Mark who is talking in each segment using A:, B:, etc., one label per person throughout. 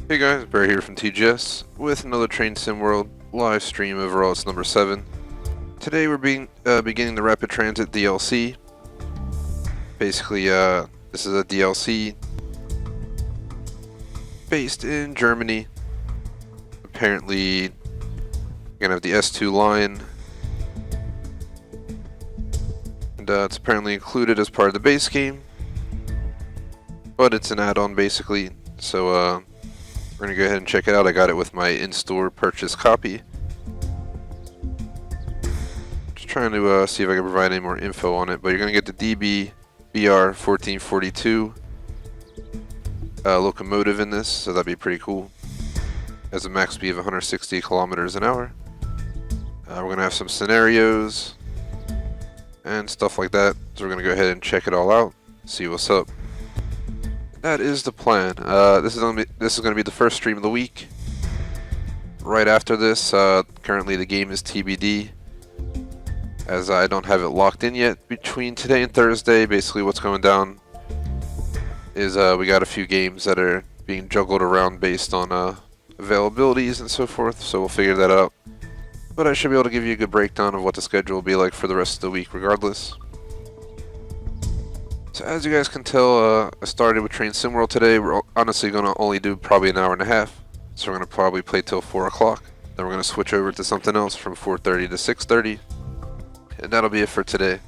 A: Hey guys, Bear here from TGS with another Train Sim World live stream. Overall, it's number 7. Today we're beginning the Rapid Transit DLC. Basically, this is a DLC based in Germany. Apparently, you're gonna have the S2 line, and it's apparently included as part of the base game, but it's an add-on basically. So we're gonna go ahead and check it out. I got it with my in-store purchase copy. Just trying to see if I can provide any more info on it, but you're gonna get the DB BR 1442 locomotive in this, so that'd be pretty cool. Has a max speed of 160 kilometers an hour. We're gonna have some scenarios and stuff like that, so we're gonna go ahead and check it all out, see what's up. That is the plan. This is gonna be the first stream of the week. Right after this, currently the game is TBD, as I don't have it locked in yet. Between today and Thursday, basically what's going down is we got a few games that are being juggled around based on availabilities and so forth, so we'll figure that out. But I should be able to give you a good breakdown of what the schedule will be like for the rest of the week regardless. So as you guys can tell, I started with Train Sim World today. We're honestly going to only do probably an hour and a half, so we're going to probably play till 4 o'clock. Then we're going to switch over to something else from 4:30 to 6:30, and that'll be it for today.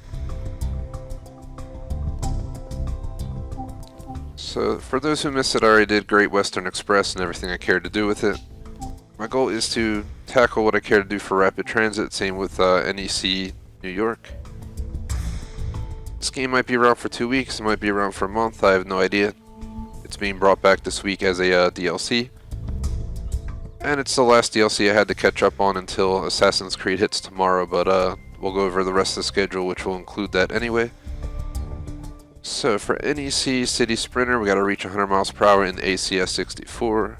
A: So for those who missed it, I already did Great Western Express and everything I cared to do with it. My goal is to tackle what I care to do for Rapid Transit, same with NEC New York. This game might be around for 2 weeks, it might be around for a month, I have no idea. It's being brought back this week as a DLC. And it's the last DLC I had to catch up on until Assassin's Creed hits tomorrow, but we'll go over the rest of the schedule, which will include that anyway. So for NEC City Sprinter, we gotta reach 100 miles per hour in ACS 64.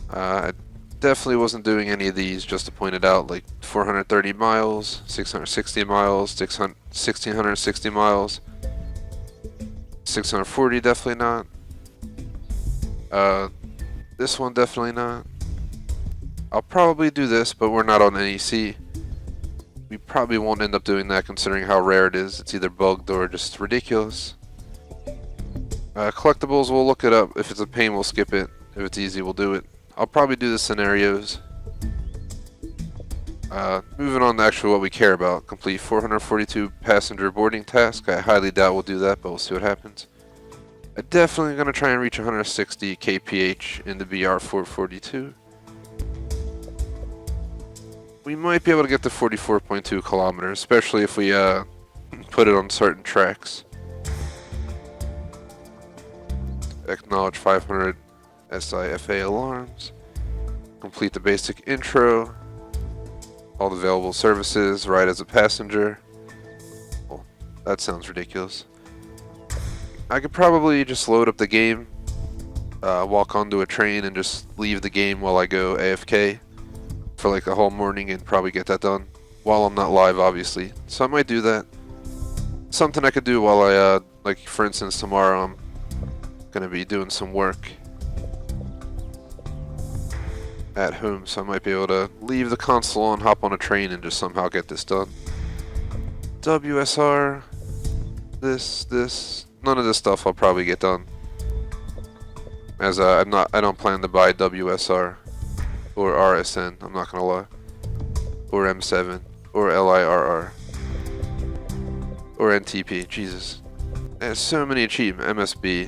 A: I definitely wasn't doing any of these, just to point it out, like 430 miles, 660 miles, 1660 miles, 640 definitely not. This one definitely not. I'll probably do this, but we're not on NEC. We probably won't end up doing that considering how rare it is. It's either bugged or just ridiculous. Collectibles, we'll look it up. If it's a pain, we'll skip it. If it's easy, we'll do it. I'll probably do the scenarios. Moving on to actually what we care about. Complete 442 passenger boarding task. I highly doubt we'll do that, but we'll see what happens. I'm definitely going to try and reach 160 kph in the BR 442. We might be able to get to 44.2 kilometers, especially if we put it on certain tracks. Acknowledge 500 SIFA alarms. Complete the basic intro. All the available services. Ride as a passenger. Well, that sounds ridiculous. I could probably just load up the game, walk onto a train, and just leave the game while I go AFK for like a whole morning and probably get that done while I'm not live, obviously. So I might do that. Something I could do while I, like for instance, tomorrow I'm gonna be doing some work at home, so I might be able to leave the console on, hop on a train, and just somehow get this done. WSR, none of this stuff I'll probably get done, as I don't plan to buy WSR or RSN, I'm not gonna lie, or M7 or LIRR or NTP. Jesus, there's so many achievements. MSB.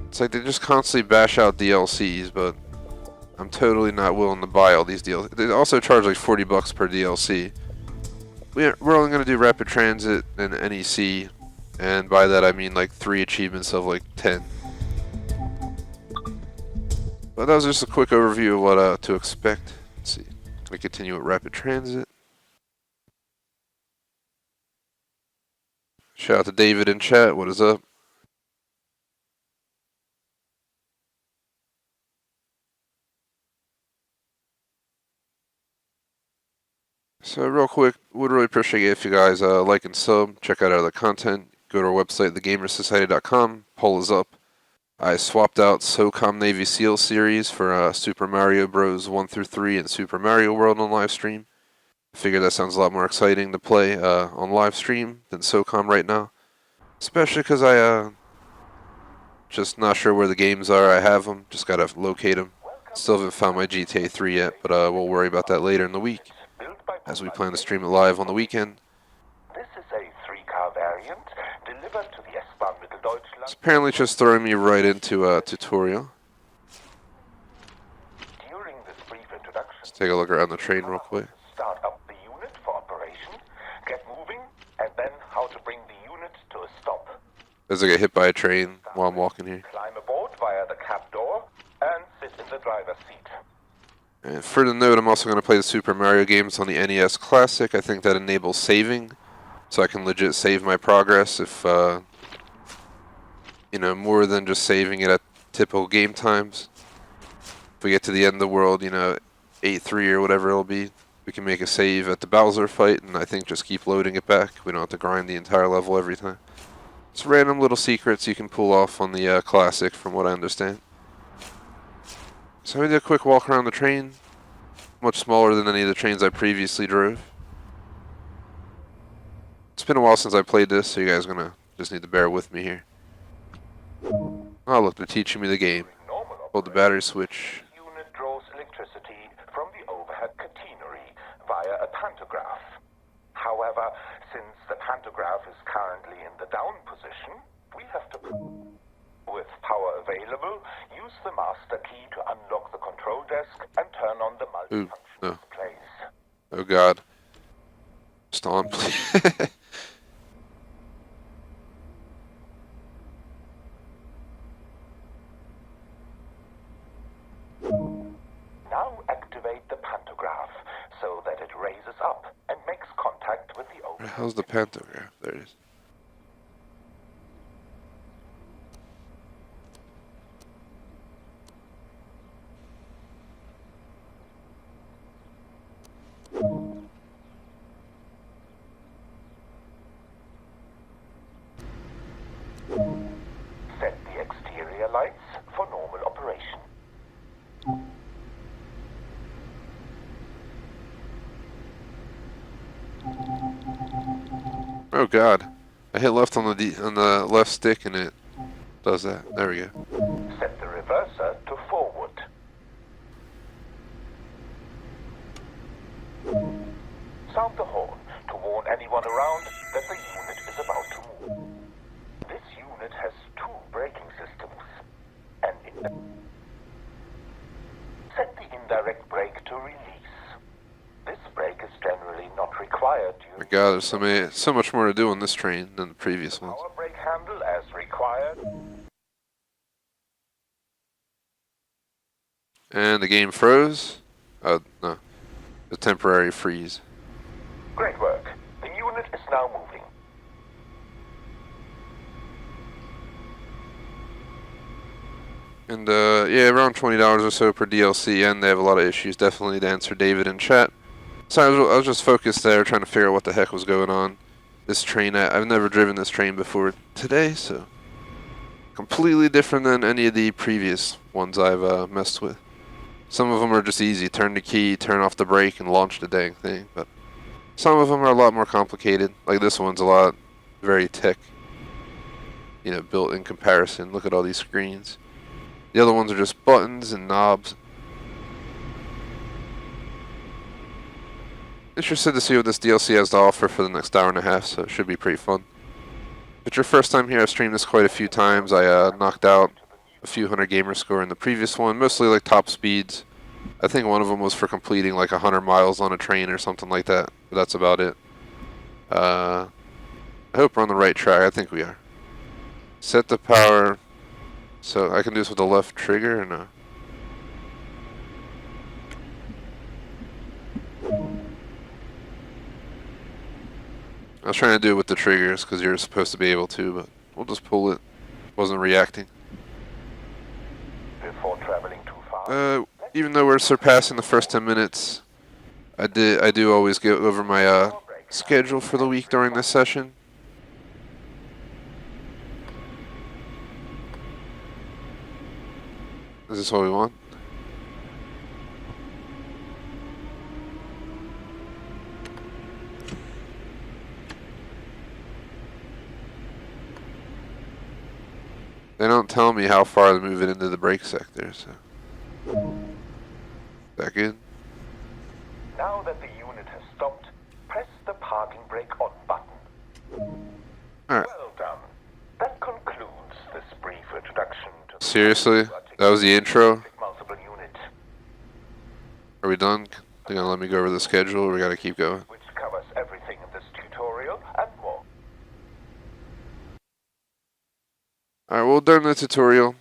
A: It's like they just constantly bash out DLCs, but I'm totally not willing to buy all these deals. They also charge like 40 bucks per DLC. We're only going to do Rapid Transit and NEC, and by that I mean like 3 achievements of like 10. But that was just a quick overview of what to expect. Let's see. We continue with Rapid Transit. Shout out to David in chat. What is up? So real quick, would really appreciate it if you guys like and sub, check out our other content, go to our website, thegamersociety.com, poll is up. I swapped out SOCOM Navy SEAL series for Super Mario Bros. 1 through 3 and Super Mario World on live stream. I figured that sounds a lot more exciting to play on live stream than SOCOM right now. Especially because I just not sure where the games are. I have them, just gotta locate them. Still haven't found my GTA 3 yet, but we'll worry about that later in the week, as we plan to stream it live on the weekend.
B: This is a 3-car variant delivered to the S-Bahn Mitteldeutschland.
A: It's apparently just throwing me right into a tutorial.
B: During this brief introduction,
A: Let's take a look around the train real quick.
B: start up the unit for operation, get moving, and then how to bring the unit to a stop.
A: As I get hit by a train while I'm walking here.
B: Climb aboard via the cab door and sit in the driver's seat.
A: And for the note, I'm also going to play the Super Mario games on the NES Classic. I think that enables saving, so I can legit save my progress if, you know, more than just saving it at typical game times. If we get to the end of the world, you know, 8-3 or whatever it'll be, we can make a save at the Bowser fight, and I think just keep loading it back. We don't have to grind the entire level every time. It's random little secrets you can pull off on the Classic, from what I understand. So we did a quick walk around the train. Much smaller than any of the trains I previously drove. It's been a while since I played this, so you guys are gonna just need to bear with me here. Oh look, they're teaching me the game. Hold the battery switch.
B: Unit draws electricity from the overhead catenary via a pantograph. However, since the pantograph is currently in the down position, we have to, with power available, use the master key to unlock the control desk and turn on the multifunction displays.
A: Oh god. Just on, please.
B: Now activate the pantograph so that it raises up and makes contact with the
A: Where
B: overhead.
A: the hell's the pantograph? There it is.
B: Set the exterior lights for normal operation.
A: Oh god. I hit left on the left stick and it does that. There we go.
B: Set the reverser to forward. Sound the horn to warn anyone around that the unit is about to move. This unit has 2 braking systems. Set the indirect brake to release. This brake is generally not required
A: My
B: during
A: god, there's so much more to do on this train than the previous ones.
B: power brake handle as required.
A: And the game froze. No. A temporary freeze.
B: Great work. The unit is now moving.
A: And yeah, around $20 or so per DLC, and they have a lot of issues. Definitely to answer David in chat. So I was just focused there, trying to figure out what the heck was going on. This train, I've never driven this train before today, so completely different than any of the previous ones I've messed with. Some of them are just easy. Turn the key, turn off the brake, and launch the dang thing. But some of them are a lot more complicated. Like this one's a lot, very tech, you know, built in comparison. Look at all these screens. The other ones are just buttons and knobs. Interested to see what this DLC has to offer for the next hour and a half, so it should be pretty fun. If it's your first time here, I've streamed this quite a few times. I knocked out a few hundred gamer score in the previous one, mostly like top speeds. I think one of them was for completing like 100 miles on a train or something like that, but that's about it. I hope we're on the right track. I think we are. Set the power, so I can do this with the left trigger or no? I was trying to do it with the triggers because you're supposed to be able to, but we'll just pull it. Wasn't reacting.
B: Before traveling too far.
A: Even though we're surpassing the first 10 minutes, I do always go over my schedule for the week during this session. Is this what we want? They don't tell me how far to move it into the brake sector, so. Is that good?
B: Now that the unit has stopped, press the parking brake on button.
A: Alright.
B: Well done. That concludes this brief introduction to
A: Seriously? That was the intro?
B: multiple unit,
A: Are we done? They're gonna let me go over the schedule, or we gotta keep going?
B: which covers everything in this tutorial and more.
A: Alright, well, during the tutorial,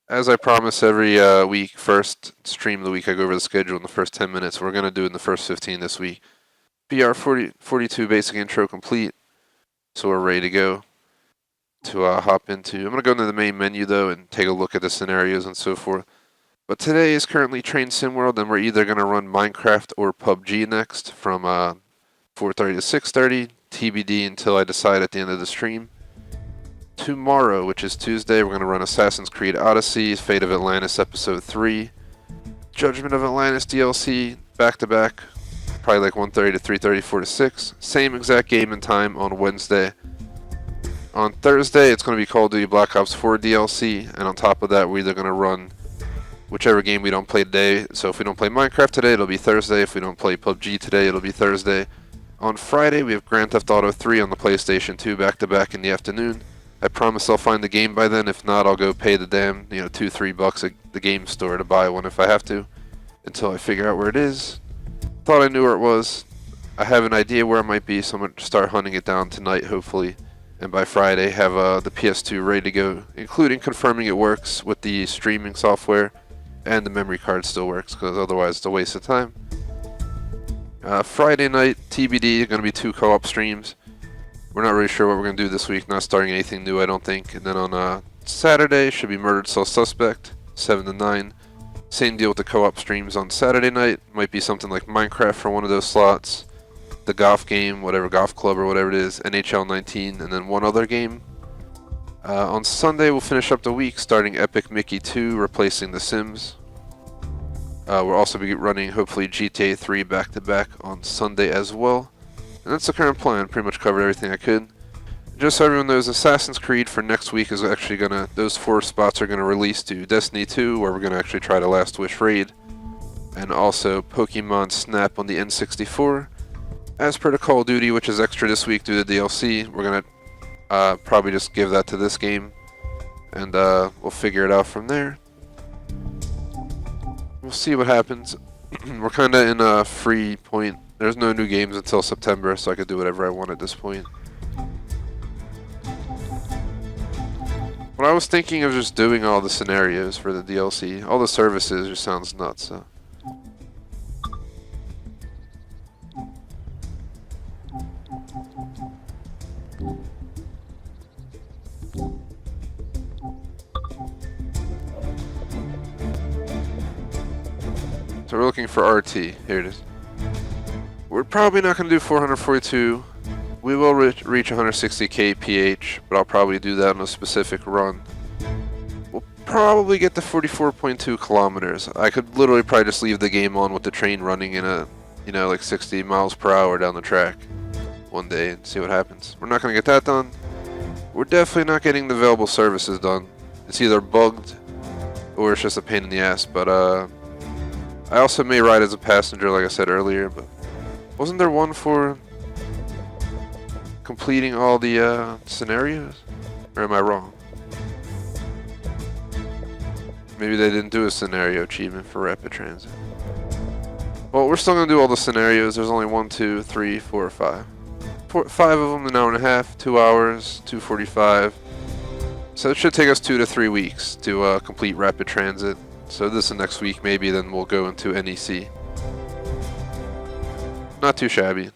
A: as I promise every week, first stream of the week, I go over the schedule in the first 10 minutes. We're gonna do it in the first 15 this week. BR 42 basic intro complete, so we're ready to go to hop into. I'm gonna go into the main menu though and take a look at the scenarios and so forth. But today is currently Train Sim World, and we're either gonna run Minecraft or PUBG next from 4:30 to 6:30, TBD until I decide at the end of the stream. Tomorrow, which is Tuesday, we're gonna run Assassin's Creed Odyssey, Fate of Atlantis Episode 3, Judgment of Atlantis DLC, back to back, probably like 1:30 to 3:30, 4 to 6. Same exact game and time on Wednesday. On Thursday, it's going to be Call of Duty Black Ops 4 DLC, and on top of that, we're either going to run whichever game we don't play today. So if we don't play Minecraft today, it'll be Thursday. If we don't play PUBG today, it'll be Thursday. On Friday, we have Grand Theft Auto 3 on the PlayStation 2 back-to-back in the afternoon. I promise I'll find the game by then. If not, I'll go pay the damn, $2-3 at the game store to buy one if I have to, until I figure out where it is. Thought I knew where it was. I have an idea where it might be, so I'm going to start hunting it down tonight, hopefully. And by Friday, have the PS2 ready to go, including confirming it works with the streaming software and the memory card still works, because otherwise it's a waste of time. Friday night, TBD, going to be 2 co-op streams. We're not really sure what we're going to do this week, not starting anything new, I don't think. And then on Saturday, should be Murdered Soul Suspect, 7 to 9. Same deal with the co-op streams on Saturday night. Might be something like Minecraft for one of those slots. The golf game, whatever, golf club or whatever it is, NHL 19, and then one other game. On Sunday, we'll finish up the week, starting Epic Mickey 2, replacing The Sims. We'll also be running, hopefully, GTA 3 back-to-back on Sunday as well. And that's the current plan. Pretty much covered everything I could. Just so everyone knows, Assassin's Creed for next week is actually gonna, those 4 spots are gonna release to Destiny 2, where we're gonna actually try the Last Wish raid. And also Pokemon Snap on the N64. As per the Call of Duty, which is extra this week due to DLC, we're gonna probably just give that to this game, and we'll figure it out from there. We'll see what happens. We're kind of in a free point. There's no new games until September, so I could do whatever I want at this point. What I was thinking of just doing all the scenarios for the DLC, all the services, just sounds nuts. So. So we're looking for RT. Here it is. We're probably not going to do 442. We will reach 160k PH, but I'll probably do that on a specific run. We'll probably get to 44.2 kilometers. I could literally probably just leave the game on with the train running in a, like 60 miles per hour down the track one day and see what happens. We're not going to get that done. We're definitely not getting the available services done. It's either bugged or it's just a pain in the ass, but I also may ride as a passenger, like I said earlier, but wasn't there one for completing all the scenarios? Or am I wrong? Maybe they didn't do a scenario achievement for rapid transit. Well, we're still going to do all the scenarios. There's only 1, 2, 3, 4, 5. 5 of them in an hour and a half, 2 hours, 2:45. So it should take us 2 to 3 weeks to complete rapid transit. So this is next week maybe, then we'll go into NEC. Not too shabby.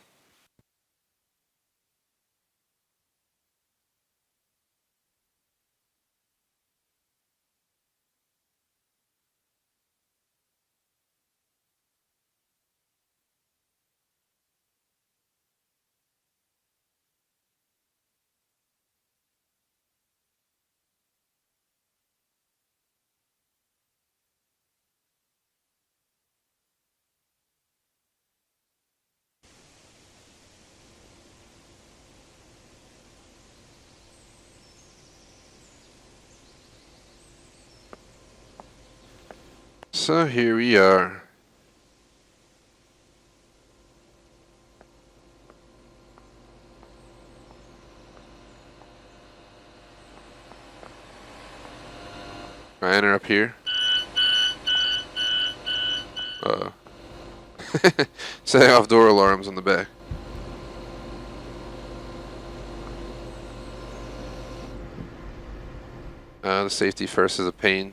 A: So here we are. I enter up here. Setting off door alarms on the back. The safety first is a pain.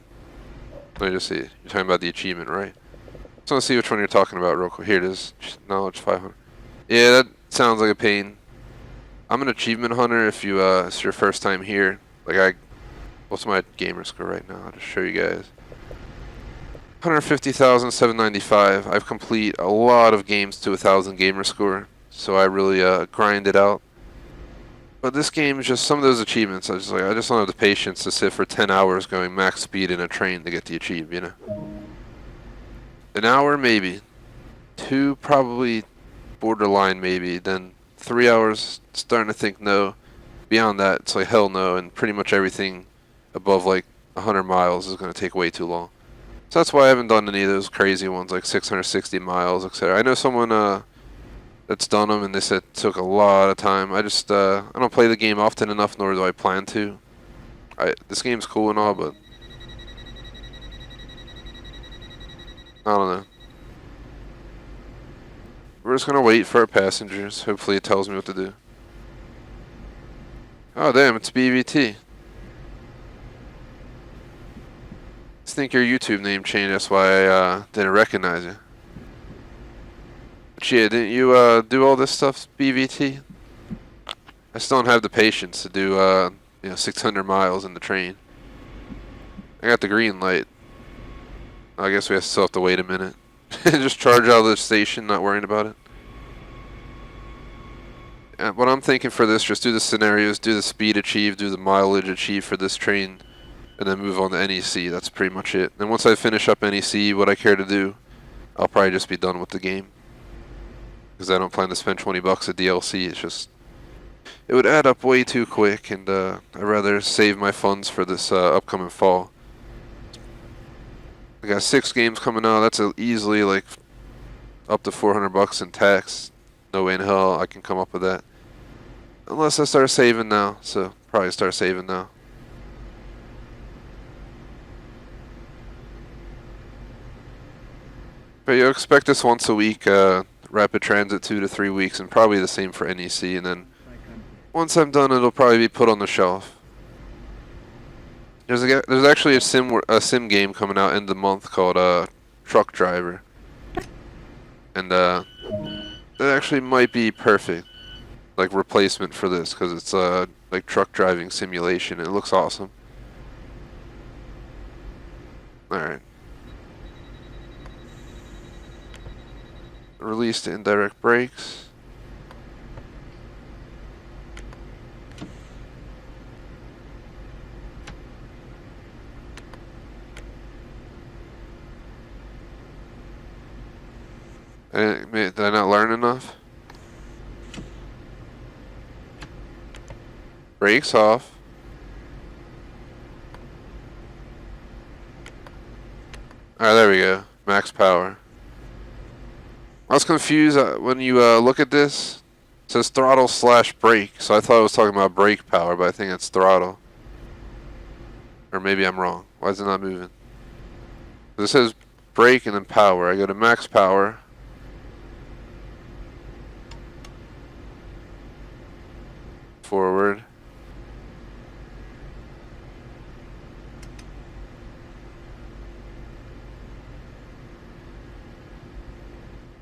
A: Let me just see. You're talking about the achievement, right? Just want to see which one you're talking about real quick. Here it is. Knowledge 500. Yeah, that sounds like a pain. I'm an achievement hunter if you it's your first time here. What's my gamer score right now? I'll just show you guys. 150,795. I've complete a lot of games to 1,000 gamer score, so I really grind it out. But this game is just some of those achievements. I just don't have the patience to sit for 10 hours going max speed in a train to get the achieve, you know. An hour maybe, 2 probably borderline maybe, then 3 hours starting to think no. Beyond that, it's like hell no, and pretty much everything above like 100 miles is going to take way too long. So that's why I haven't done any of those crazy ones like 660 miles, etc. I know someone that's done them, and they said it took a lot of time. I don't play the game often enough, nor do I plan to. This game's cool and all, but I don't know. We're just gonna wait for our passengers. Hopefully it tells me what to do. Oh damn, it's BVT. I think your YouTube name changed, that's why I didn't recognize you. But yeah, didn't you do all this stuff, BVT? I still don't have the patience to do 600 miles in the train. I got the green light. I guess we still have to wait a minute. Just charge out of the station, not worrying about it. And what I'm thinking for this, just do the scenarios, do the speed achieve, do the mileage achieve for this train, and then move on to NEC. That's pretty much it. And once I finish up NEC, what I care to do, I'll probably just be done with the game. Because I don't plan to spend 20 bucks at DLC. It's just, it would add up way too quick, and I'd rather save my funds for this upcoming fall. I got 6 games coming out. That's easily like up to 400 bucks in tax. No way in hell I can come up with that. Unless I start saving now. So probably start saving now. But you expect this once a week, rapid transit 2 to 3 weeks, and probably the same for NEC. And then once I'm done, it'll probably be put on the shelf. There's actually a sim game coming out end of the month called Truck Driver, and that actually might be perfect, like replacement for this, because it's like truck driving simulation. It looks awesome. All right. Release the indirect brakes. Did I not learn enough? Brakes off. Alright, there we go. Max power. I was confused when you look at this. It says throttle / brake, so I thought it was talking about brake power, but I think it's throttle. Or maybe I'm wrong. Why is it not moving? It says brake and then power. I go to max power. Forward.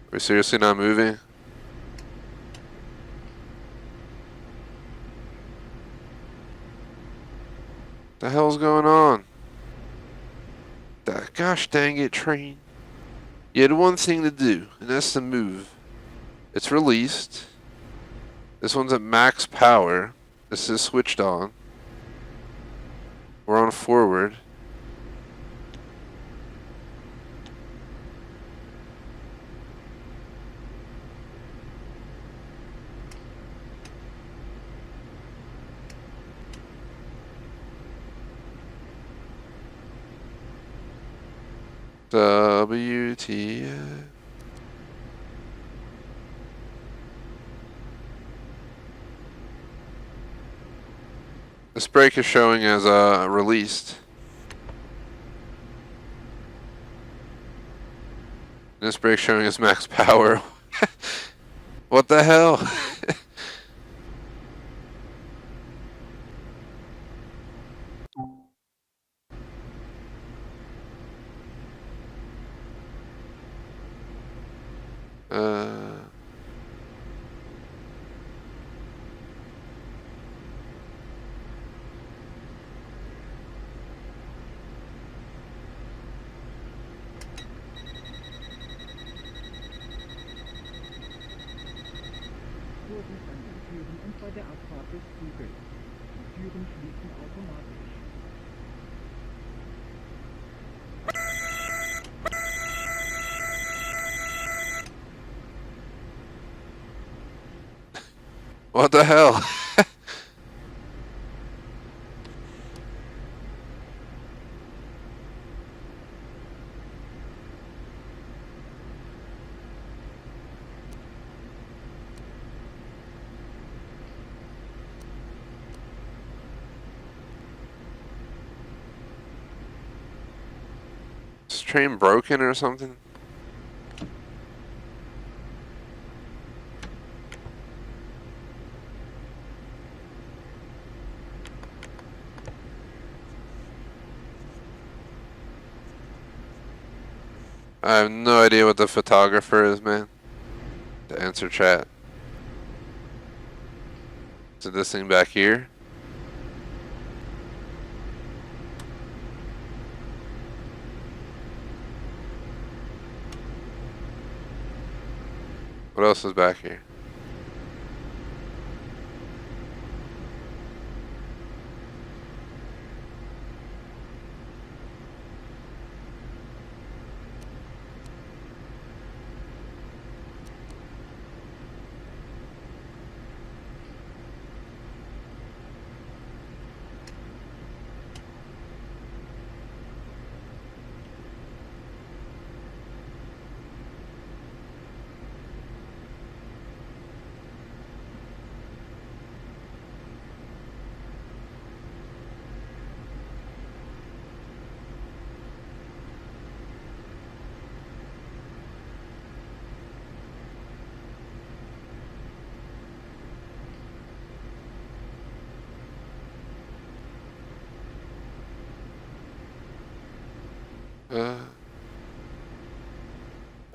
A: Are we seriously not moving? The hell's going on? Gosh dang it, train. You had one thing to do, and that's to move. It's released. This one's at max power. This is switched on. We're on forward. WTF. This brake is showing as released. This brake showing as max power. What the hell? uh,
C: Vorsicht an den Türen und bei der Abfahrt des Zuges. Die Türen schließen automatisch.
A: what the hell? Is this train broken or something? I have no idea what the photographer is, man. To answer chat. Is it this thing back here? What else is back here?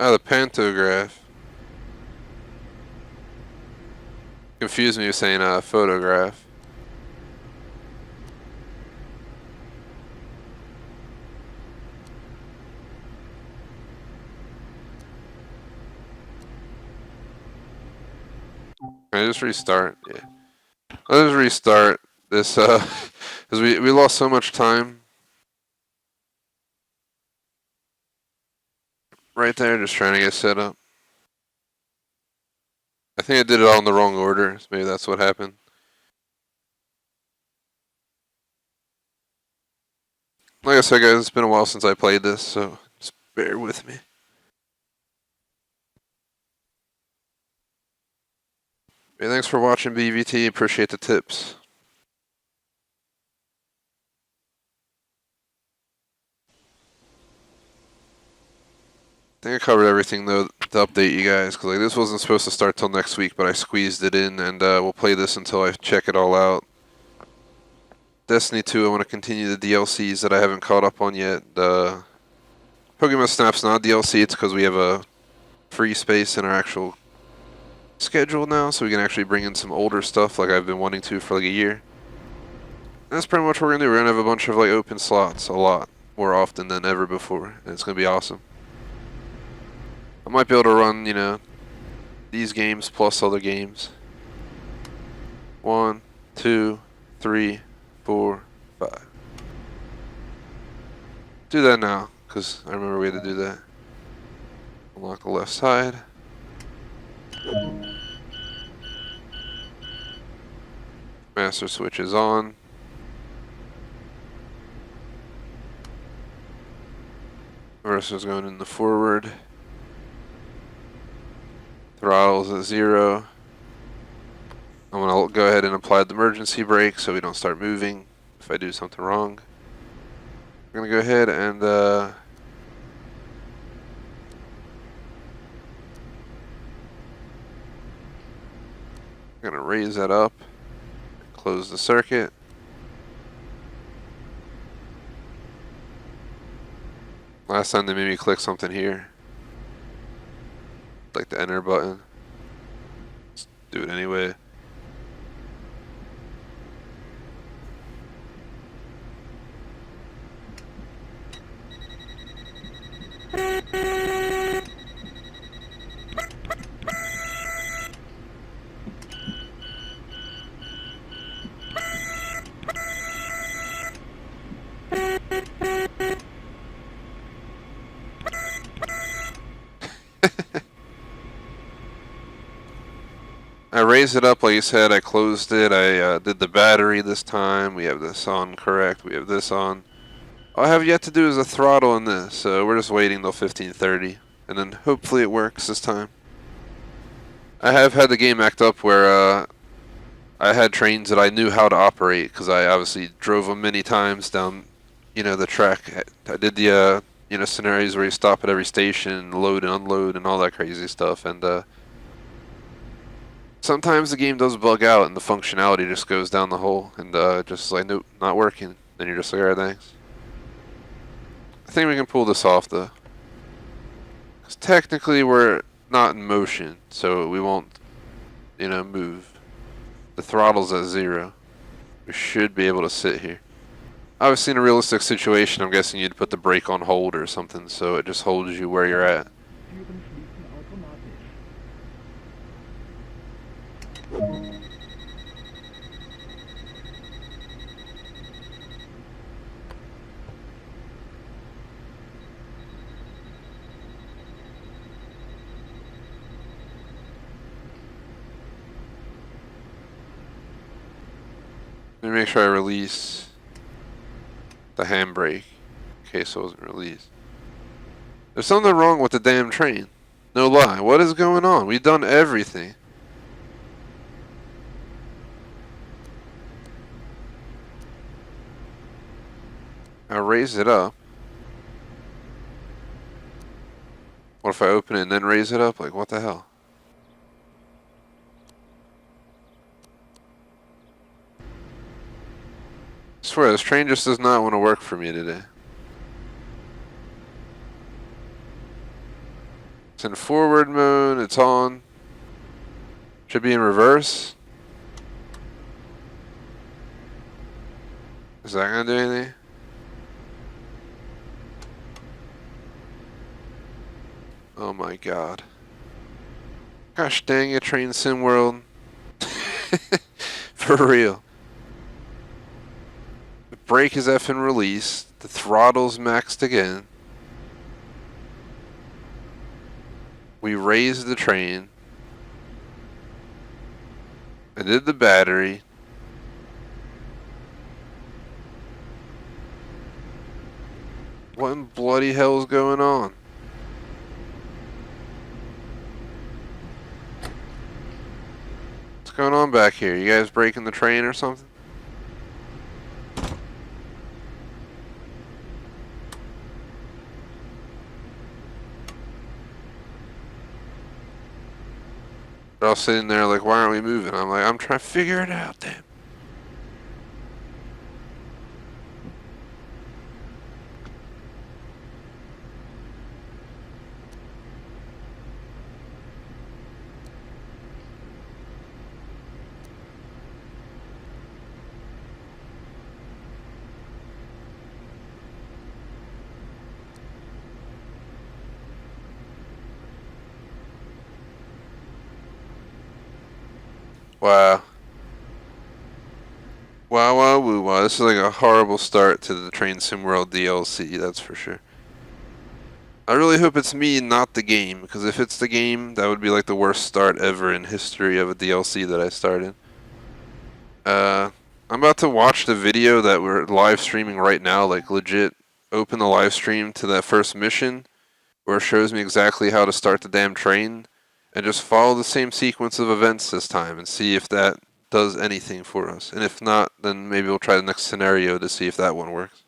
A: Uh, the pantograph. Confused me with saying photograph. Can I just restart? Yeah. Let's restart this, because we lost so much time. Right there, just trying to get set up. I think I did it all in the wrong order, so maybe that's what happened. Like I said, guys, it's been a while since I played this, so just bear with me. Hey, thanks for watching, BVT. Appreciate the tips. I think I covered everything though to update you guys, because like this wasn't supposed to start till next week, but I squeezed it in, and we'll play this until I check it all out. Destiny 2, I want to continue the DLCs that I haven't caught up on yet. Pokemon Snap's not DLC, it's because we have a free space in our actual schedule now, so we can actually bring in some older stuff like I've been wanting to for like a year. And that's pretty much what we're going to do. We're going to have a bunch of like open slots a lot more often than ever before, and it's going to be awesome. I might be able to run, you know, these games plus other games. 1, 2, 3, 4, 5. Do that now, because I remember we had to do that. Unlock the left side. Master switch is on. Reverser's going in the forward. Throttle's at 0. I'm going to go ahead and apply the emergency brake so we don't start moving if I do something wrong. I'm going to go ahead and I'm going to raise that up, close the circuit. Last time they made me click something here, like the enter button. Let's do it anyway. I raised it up like you said, I closed it, I did the battery this time, we have this on correct, we have this on. All I have yet to do is a throttle in this, so we're just waiting till 1530, and then hopefully it works this time. I have had the game act up where I had trains that I knew how to operate, because I obviously drove them many times down, the track. I did the, scenarios where you stop at every station, load and unload and all that crazy stuff, and sometimes the game does bug out and the functionality just goes down the hole and just like, nope, not working. Then you're just like, alright, thanks. I think we can pull this off though. Because technically we're not in motion, so we won't, move. The throttle's at 0. We should be able to sit here. Obviously in a realistic situation, I'm guessing you'd put the brake on hold or something, so it just holds you where you're at.
C: Türen schließen automatisch.
A: Let me make sure I release the handbrake in case it wasn't released. There's something wrong with the damn train. No lie. What is going on? We've done everything. I raise it up. What if I open it and then raise it up? Like, what the hell? I swear, this train just does not want to work for me today. It's in forward mode, it's on. Should be in reverse. Is that gonna do anything? Oh my god. Gosh dang it, Train Sim World. For real. The brake is effing released. The throttle's maxed again. We raised the train. I did the battery. What in bloody hell is going on? What's going on back here? You guys breaking the train or something? They're all sitting there like, why aren't we moving? I'm like, I'm trying to figure it out, damn. Wow. Wow, wow, woo, wow. This is like a horrible start to the Train Sim World DLC, that's for sure. I really hope it's me and not the game, because if it's the game, that would be like the worst start ever in history of a DLC that I started. I'm about to watch the video that we're live streaming right now, like legit open the live stream to that first mission where it shows me exactly how to start the damn train and just follow the same sequence of events this time and see if that does anything for us. And if not, then maybe we'll try the next scenario to see if that one works.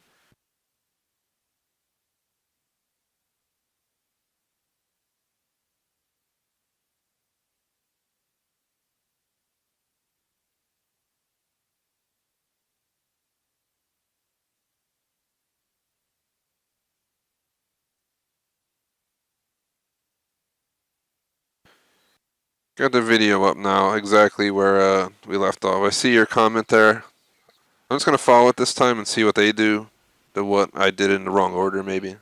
A: Got the video up now, exactly where we left off. I see your comment there. I'm just going to follow it this time and see what they do, to what I did in the wrong order maybe.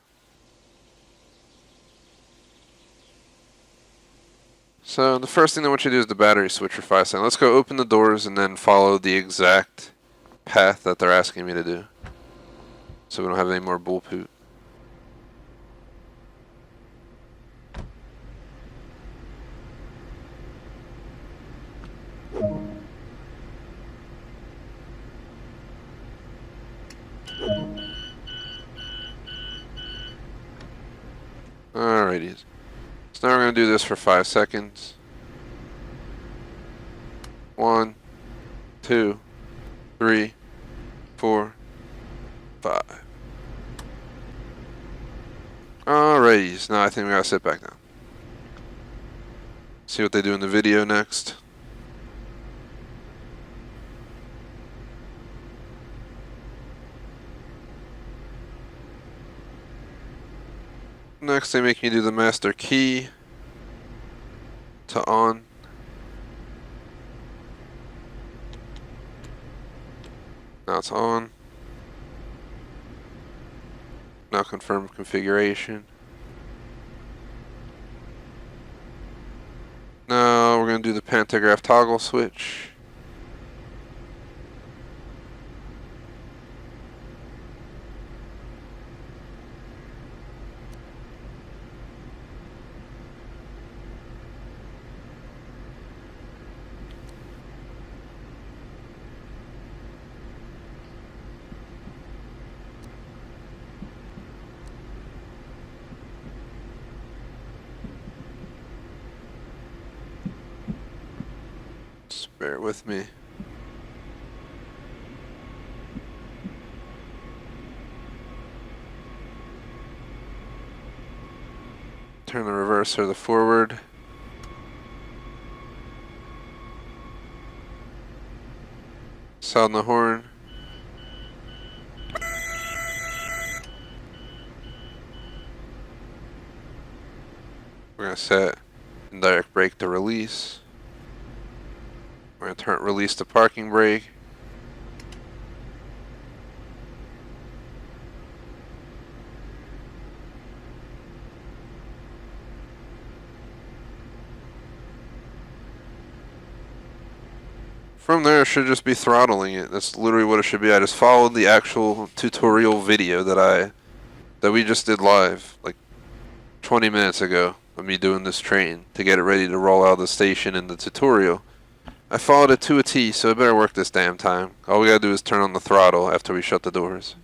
A: So the first thing I want you to do is the battery switch for 5 seconds. Let's go open the doors and then follow the exact path that they're asking me to do, so we don't have any more bull poop. Alrighty. So now we're going to do this for 5 seconds. 1, 2, 3, 4, 5. Alrighty, so now I think we gotta sit back down. See what they do in the video next. Next, they make me do the master key to on. Now it's on. Now confirm configuration. Now we're going to do the pantograph toggle switch. Just bear with me. Turn the reverse or the forward. Sound the horn. We're going to set indirect brake to release. We're going to turn release to parking brake. From there, it should just be throttling it. That's literally what it should be. I just followed the actual tutorial video that we just did live, like 20 minutes ago, of me doing this train to get it ready to roll out of the station in the tutorial. I followed it to a T, so it better work this damn time. All we gotta do is turn on the throttle after we shut the doors.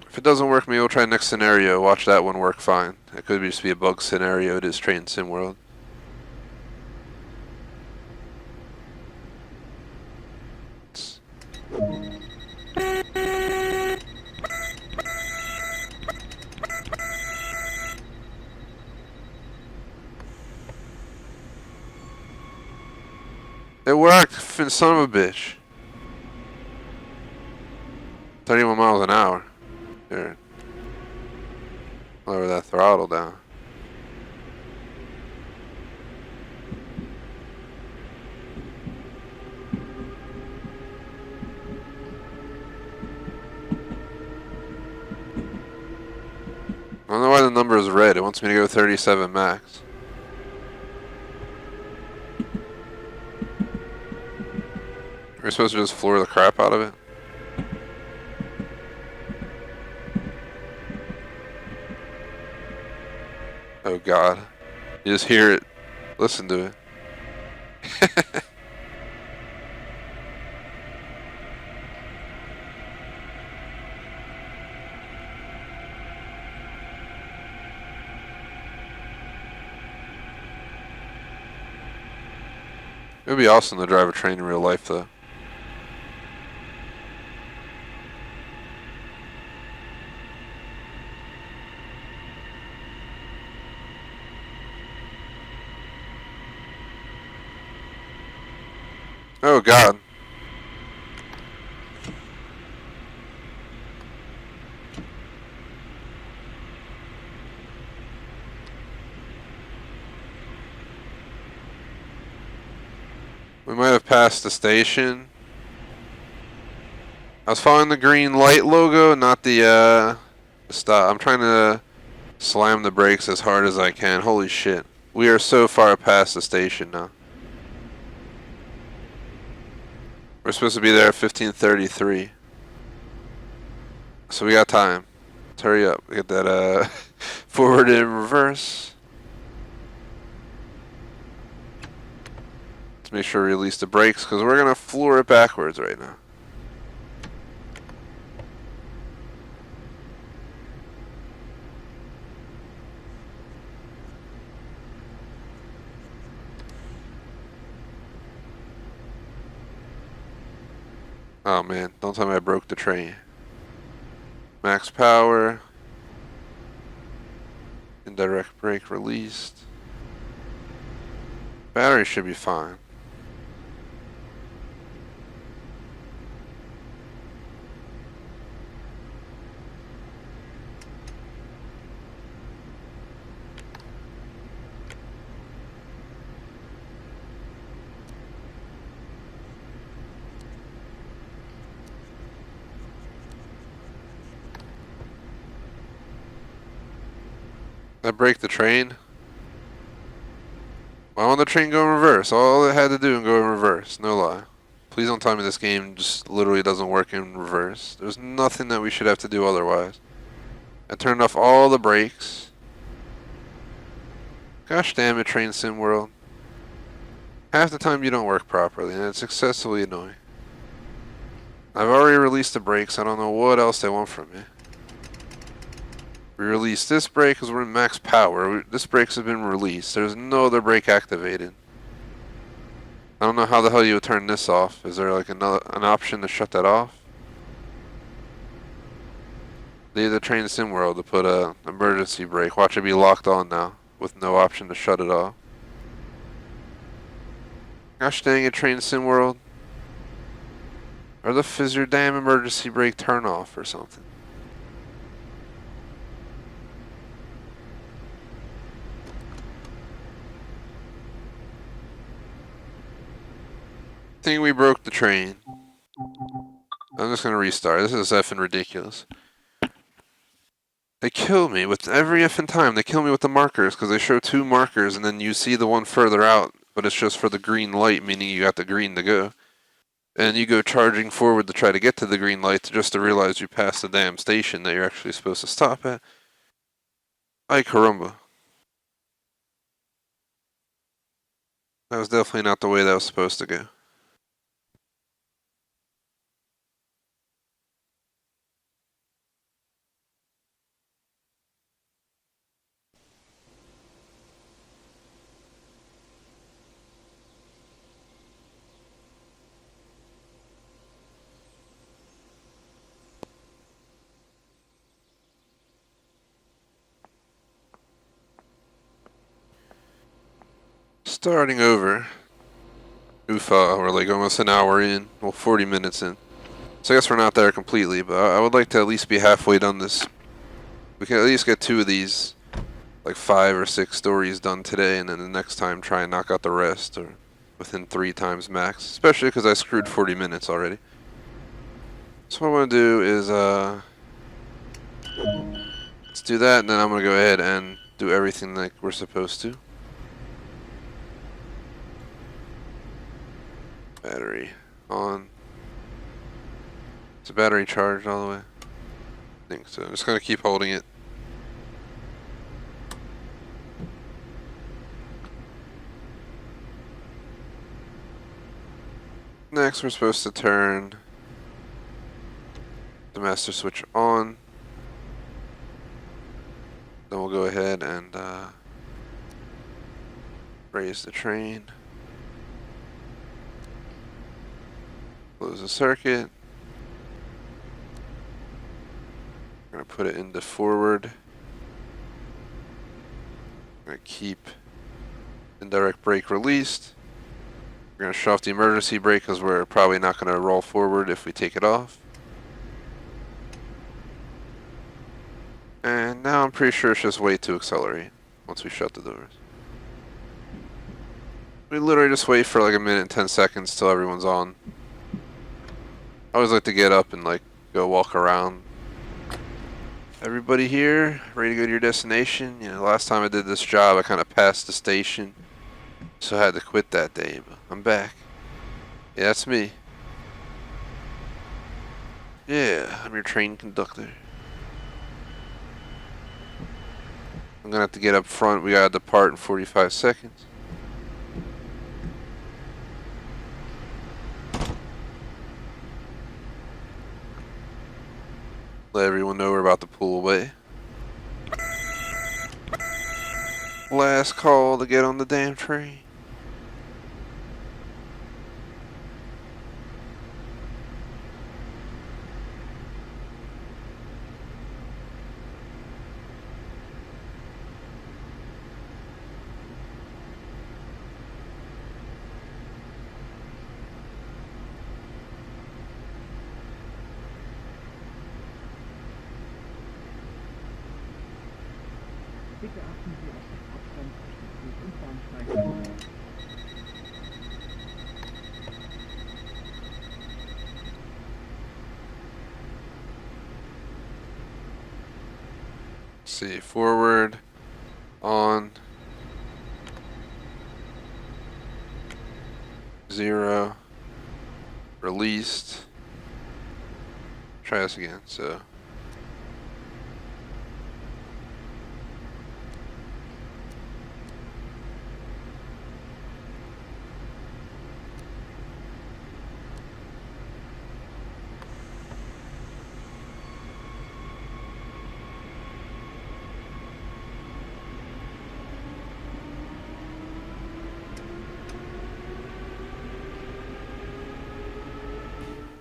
A: If it doesn't work, maybe we'll try next scenario. Watch that one work fine. It could just be a bug scenario. It is Train Sim World. It worked, son of a bitch. 31 miles an hour. Here. Lower that throttle down. I don't know why the number is red. It wants me to go 37 max. We're supposed to just floor the crap out of it? Oh god. You just hear it. Listen to it. It would be awesome to drive a train in real life, though. Oh God. We might have passed the station. I was following the green light logo, not the stop. I'm trying to slam the brakes as hard as I can. Holy shit. We are so far past the station now. We're supposed to be there at 15:33. So we got time. Let's hurry up. Get that forward and reverse. Let's make sure we release the brakes because we're gonna floor it backwards right now. Oh man, don't tell me I broke the train. Max power. Indirect brake released. Battery should be fine. I break the train. Why won't the train go in reverse? All it had to do and go in reverse. No lie. Please don't tell me this game just literally doesn't work in reverse. There's nothing that we should have to do otherwise. I turned off all the brakes. Gosh damn it, Train Sim World. Half the time you don't work properly and it's excessively annoying. I've already released the brakes. I don't know what else they want from me. We released this brake because we're in max power. This brakes have been released. There's no other brake activated. I don't know how the hell you would turn this off. Is there like an option to shut that off? Leave the Train Sim World to put a emergency brake. Watch it be locked on now with no option to shut it off. Gosh dang it, Train Sim World. Or the fizz your damn emergency brake turn off or something. I think we broke the train. I'm just gonna restart. This is effing ridiculous. They kill me with every effing time. They kill me with the markers because they show two markers and then you see the one further out, but it's just for the green light, meaning you got the green to go. And you go charging forward to try to get to the green light just to realize you passed the damn station that you're actually supposed to stop at. Ay caramba. That was definitely not the way that was supposed to go. Starting over. Oofa, we're like almost an hour in. Well, 40 minutes in. So I guess we're not there completely, but I would like to at least be halfway done this. We can at least get 2 of these, like 5 or 6 stories done today, and then the next time try and knock out the rest, or within 3 times max. Especially because I screwed 40 minutes already. So what I want to do is, let's do that, and then I'm going to go ahead and do everything like we're supposed to. Battery on. Is the battery charged all the way? I think so. I'm just going to keep holding it. Next, we're supposed to turn the master switch on. Then we'll go ahead and raise the train. Close the circuit. We're gonna put it into forward. We're gonna keep indirect brake released. We're gonna shut off the emergency brake because we're probably not gonna roll forward if we take it off. And now I'm pretty sure it's just wait to accelerate once we shut the doors. We literally just wait for like a minute and 10 seconds till everyone's on. I always like to get up and like go walk around. Everybody here, ready to go to your destination? You know, last time I did this job, I kind of passed the station, so I had to quit that day, but I'm back. Yeah, that's me. Yeah, I'm your train conductor. I'm gonna have to get up front. We gotta depart in 45 seconds. Let everyone know we're about to pull away. Last call to get on the damn train.
C: Bitte achten Sie auf den Abstand zwischen Zug und Bahnsteig.
A: See, forward, on, 0, released. Try this again, so.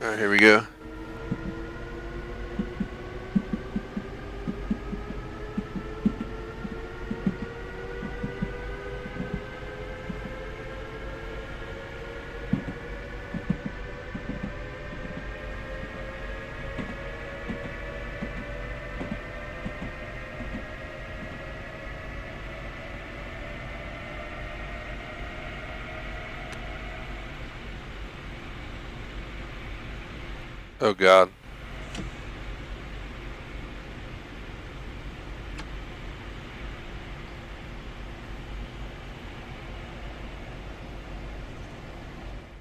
A: Alright, here we go. Oh God. I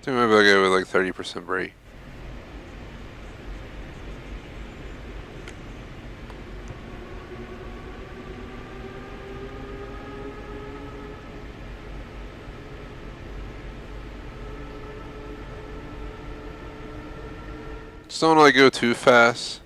A: think maybe I'll go with like 30% brake. Just don't like go too fast.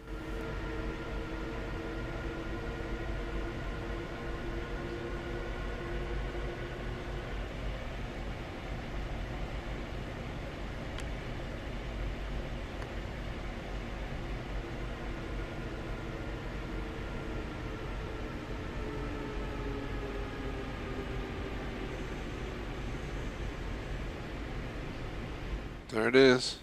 A: There it is.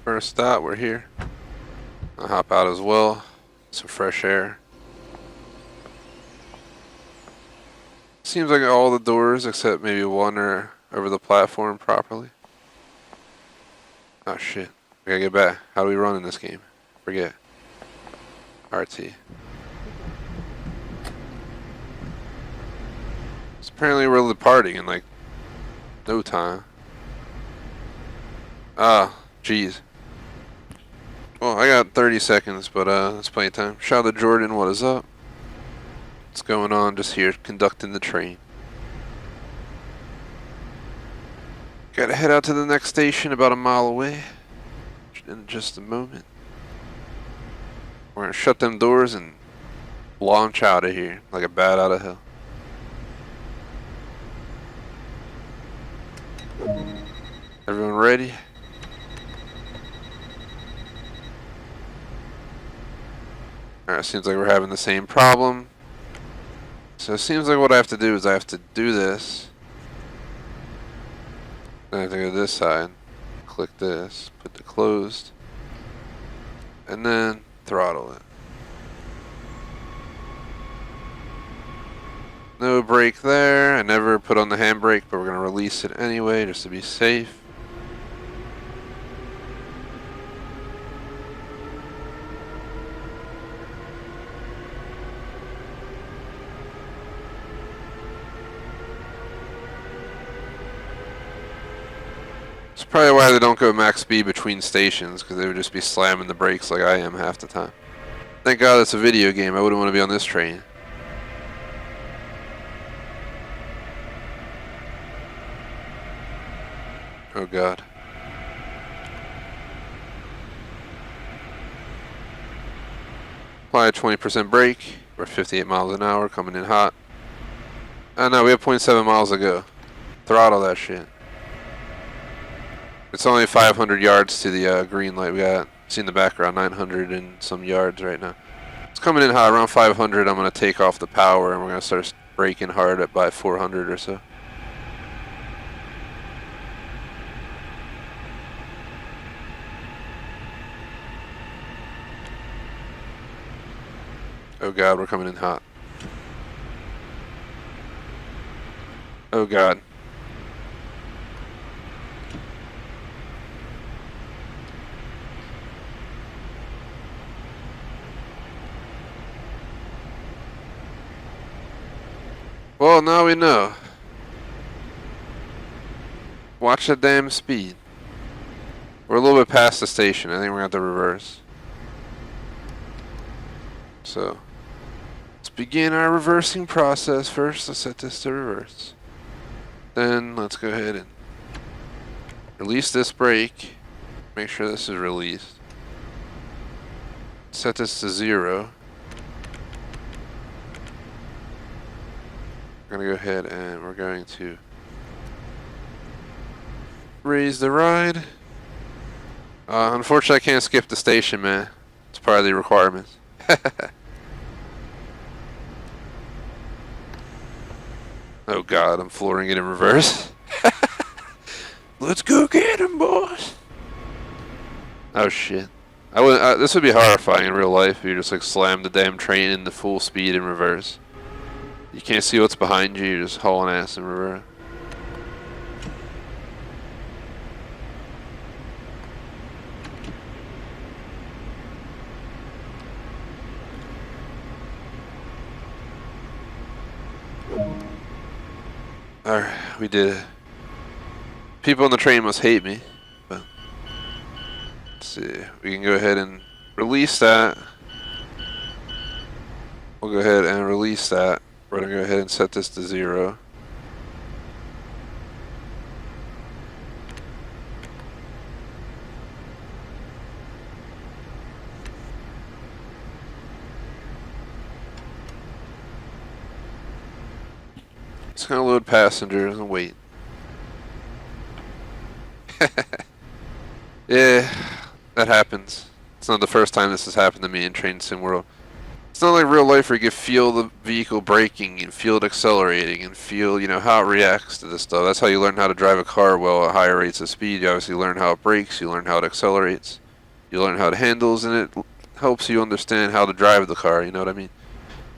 A: First stop, we're here. I'll hop out as well. Some fresh air. Seems like all the doors except maybe one are over the platform properly. Oh shit. We gotta get back. How do we run in this game? Forget. RT. So apparently we're departing in like no time. Ah, jeez. Well, I got 30 seconds, but that's plenty of time. Shout out to Jordan, what is up? What's going on? Just here conducting the train. Gotta head out to the next station about a mile away. In just a moment. We're gonna shut them doors and launch out of here like a bat out of hell. Everyone ready? Alright, seems like we're having the same problem. So it seems like what I have to do is I have to do this. Then I have to go to this side. Click this. Put the closed. And then throttle it. No brake there. I never put on the handbrake, but we're going to release it anyway just to be safe. It's probably why they don't go max speed between stations, because they would just be slamming the brakes like I am half the time. Thank God it's a video game. I wouldn't want to be on this train. Oh God. Apply a 20% brake. We're 58 miles an hour, coming in hot. Oh no, we have 0.7 miles to go. Throttle that shit. It's only 500 yards to the green light. We got, see in the background, 900 and some yards right now. It's coming in hot, around 500. I'm going to take off the power and we're going to start braking hard at by 400 or so. Oh God, we're coming in hot. Oh God. Well, now we know. Watch the damn speed. We're a little bit past the station. I think we're going to have to reverse. So, let's begin our reversing process. First, let's set this to reverse. Then, let's go ahead and release this brake. Make sure this is released. Set this to 0. We're going to go ahead and we're going to raise the ride. Unfortunately, I can't skip the station, man. It's part of the requirements. Oh God, I'm flooring it in reverse. Let's go get him, boss. Oh shit. This would be horrifying in real life if you just like slam the damn train into full speed in reverse. You can't see what's behind you, you're just hauling ass in reverse. Alright, we did it. People on the train must hate me, but let's see. We can go ahead and release that. We'll go ahead and release that. We're going to go ahead and set this to 0. Just going to load passengers and wait. Yeah, that happens. It's not the first time this has happened to me in Train Sim World. It's not like real life where you can feel the vehicle braking and feel it accelerating and feel, you know, how it reacts to this stuff. That's how you learn how to drive a car well at higher rates of speed. You obviously learn how it brakes, you learn how it accelerates, you learn how it handles, and it helps you understand how to drive the car, you know what I mean?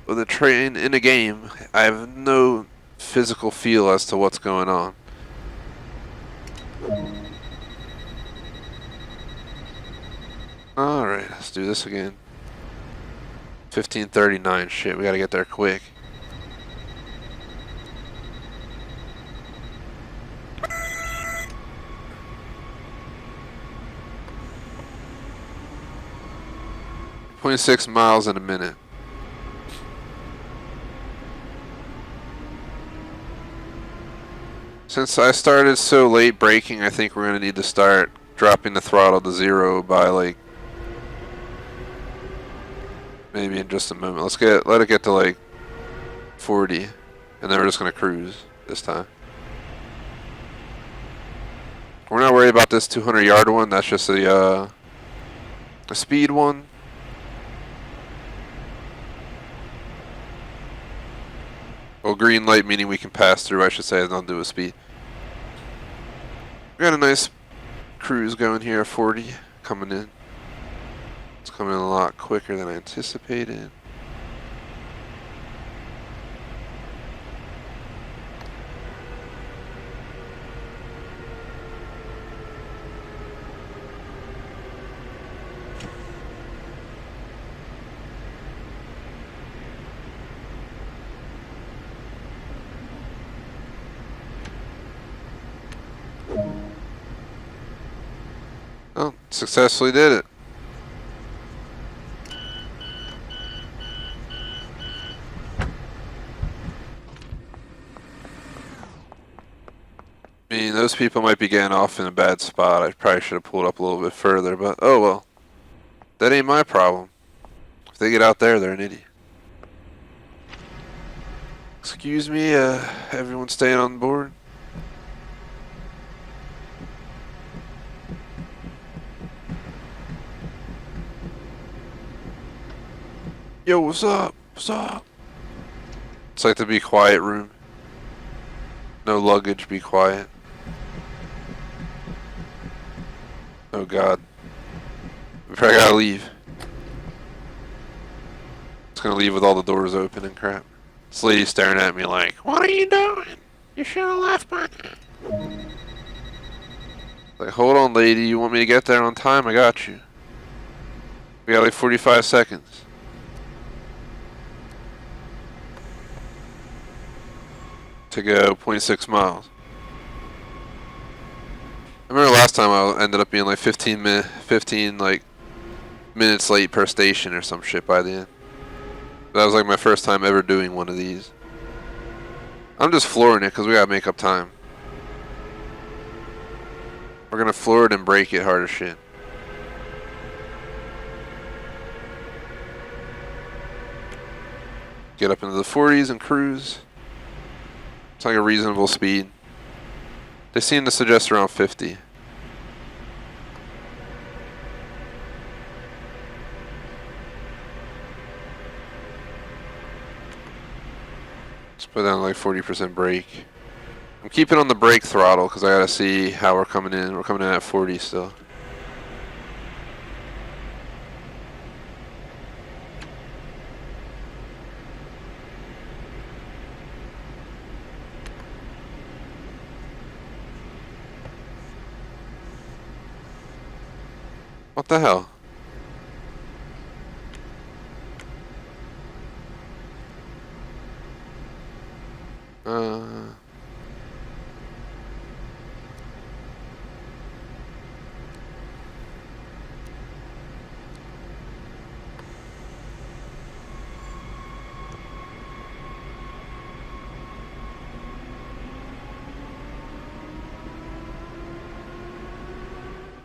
A: With a train in a game, I have no physical feel as to what's going on. Alright, let's do this again. 15:39, shit, we gotta get there quick. .6 miles in a minute. Since I started so late braking, I think we're gonna need to start dropping the throttle to 0 by like maybe in just a moment. Let it get to like 40, and then we're just gonna cruise this time. We're not worried about this 200-yard one. That's just a speed one. Well, green light meaning we can pass through, I should say, and not do a speed. We got a nice cruise going here, 40 coming in. It's coming in a lot quicker than I anticipated. Oh, successfully did it. I mean, those people might be getting off in a bad spot. I probably should have pulled up a little bit further, but oh well. That ain't my problem. If they get out there, they're an idiot. Excuse me, everyone staying on board? Yo, what's up? What's up? It's like the be quiet room. No luggage, be quiet. Oh god. We probably gotta leave. It's gonna leave with all the doors open and crap. This lady's staring at me like, what are you doing? You should have left by now. Like, hold on lady, you want me to get there on time? I got you. We got like 45 seconds. To go 0.6 miles. I remember last time I ended up being like 15 minutes late per station or some shit by the end. That was like my first time ever doing one of these. I'm just flooring it because we gotta make up time. We're gonna floor it and break it hard as shit. Get up into the 40s and cruise. It's like a reasonable speed. They seem to suggest around 50. Let's put down like 40% brake. I'm keeping on the brake throttle because I gotta see how we're coming in. We're coming in at 40 still. What the hell?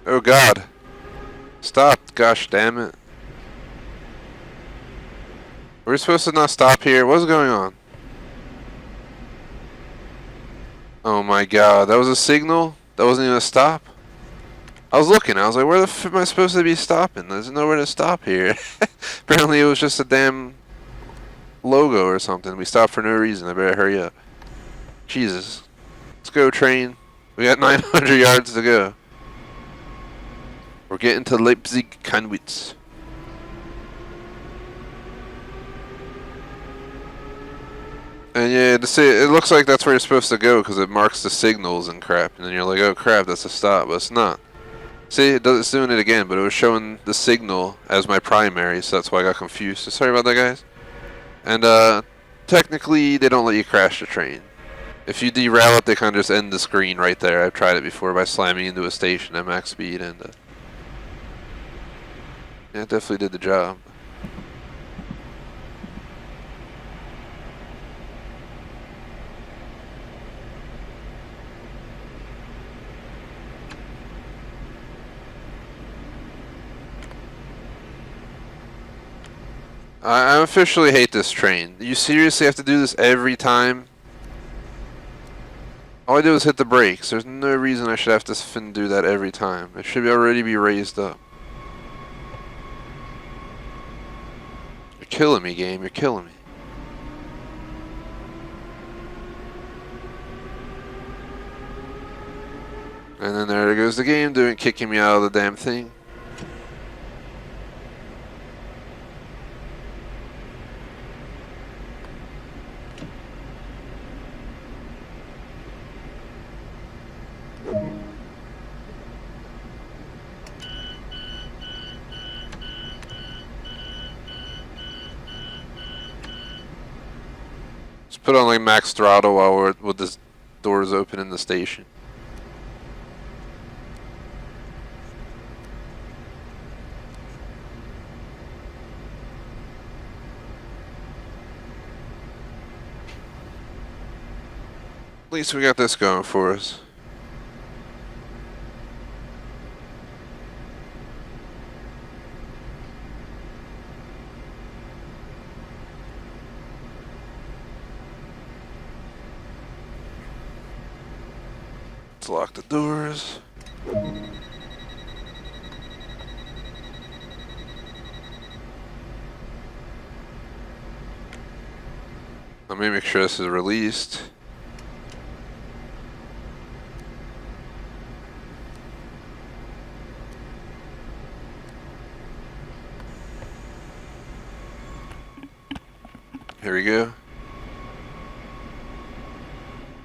A: Oh god. Stop, gosh damn it. We're supposed to not stop here. What's going on? Oh my god, that was a signal? That wasn't even a stop? I was looking, I was like, where the f am I supposed to be stopping? There's nowhere to stop here. Apparently it was just a damn logo or something. We stopped for no reason. I better hurry up. Jesus. Let's go, train. We got 900 yards to go. We're getting to Leipzig Kanwitz. And yeah, it looks like that's where you're supposed to go because it marks the signals and crap. And then you're like, oh crap, that's a stop, but it's not. See, it's doing it again, but it was showing the signal as my primary, so that's why I got confused. So sorry about that, guys. And technically, they don't let you crash the train. If you derail it, they kind of just end the screen right there. I've tried it before by slamming into a station at max speed, and yeah, it definitely did the job. I officially hate this train. You seriously have to do this every time? All I did was hit the brakes. There's no reason I should have to do that every time. It should already be raised up. You're killing me, game. You're killing me. And then there goes the game kicking me out of the damn thing. Just put on like max throttle while we're with the doors open in the station. At least we got this going for us. Let's lock the doors. Let me make sure this is released. Here we go.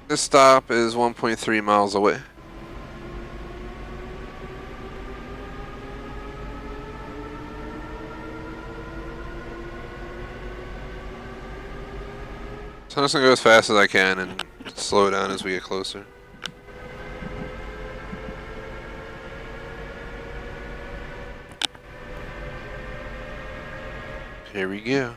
A: This stop is 1.3 miles away. So I'm just gonna go as fast as I can and slow down as we get closer. Here we go.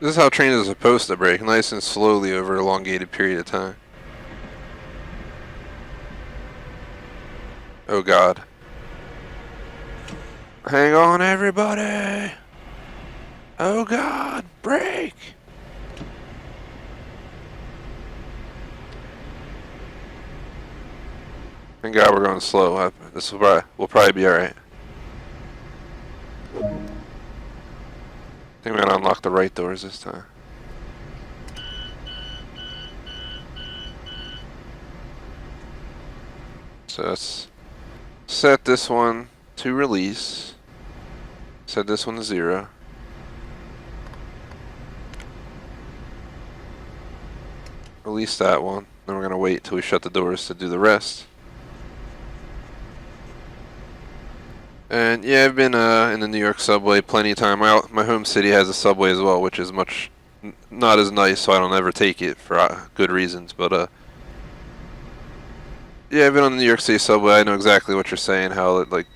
A: This is how trains are supposed to brake, nice and slowly over an elongated period of time. Oh god. Hang on everybody! Oh god, brake! Thank god we're going slow. We'll probably be alright. I think we're gonna unlock the right doors this time. So let's set this one to release. Set this one to 0. Release that one. Then we're gonna wait till we shut the doors to do the rest. And yeah, I've been in the New York subway plenty of time. My home city has a subway as well, which is not as nice, so I don't ever take it for good reasons. But yeah, I've been on the New York City subway. I know exactly what you're saying. How it like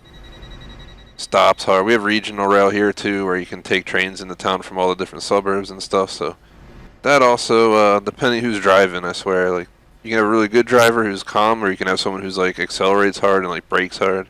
A: stops hard. We have regional rail here too, where you can take trains into town from all the different suburbs and stuff. So that also, depending who's driving, I swear, like you can have a really good driver who's calm, or you can have someone who's like accelerates hard and like brakes hard.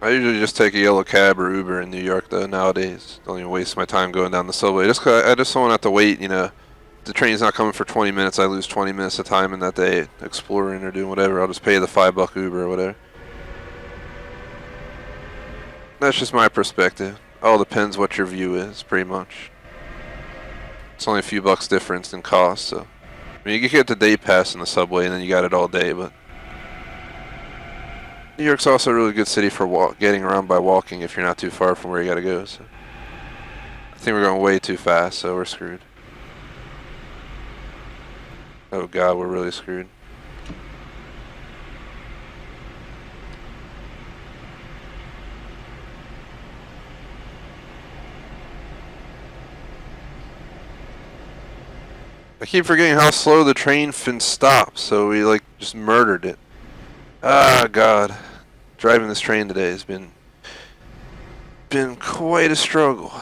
A: I usually just take a yellow cab or Uber in New York though nowadays. Don't even waste my time going down the subway. Just 'cause I just don't want to have to wait, the train's not coming for 20 minutes, I lose 20 minutes of time in that day exploring or doing whatever. I'll just pay the $5 Uber or whatever. That's just my perspective. All depends what your view is, pretty much. It's only a few bucks difference in cost, so. I mean, you can get the day pass in the subway and then you got it all day, but New York's also a really good city for getting around by walking if you're not too far from where you gotta go, so. I think we're going way too fast, so we're screwed. Oh god, we're really screwed. I keep forgetting how slow the train stops, so we like just murdered it. Ah god. Driving this train today has been quite a struggle.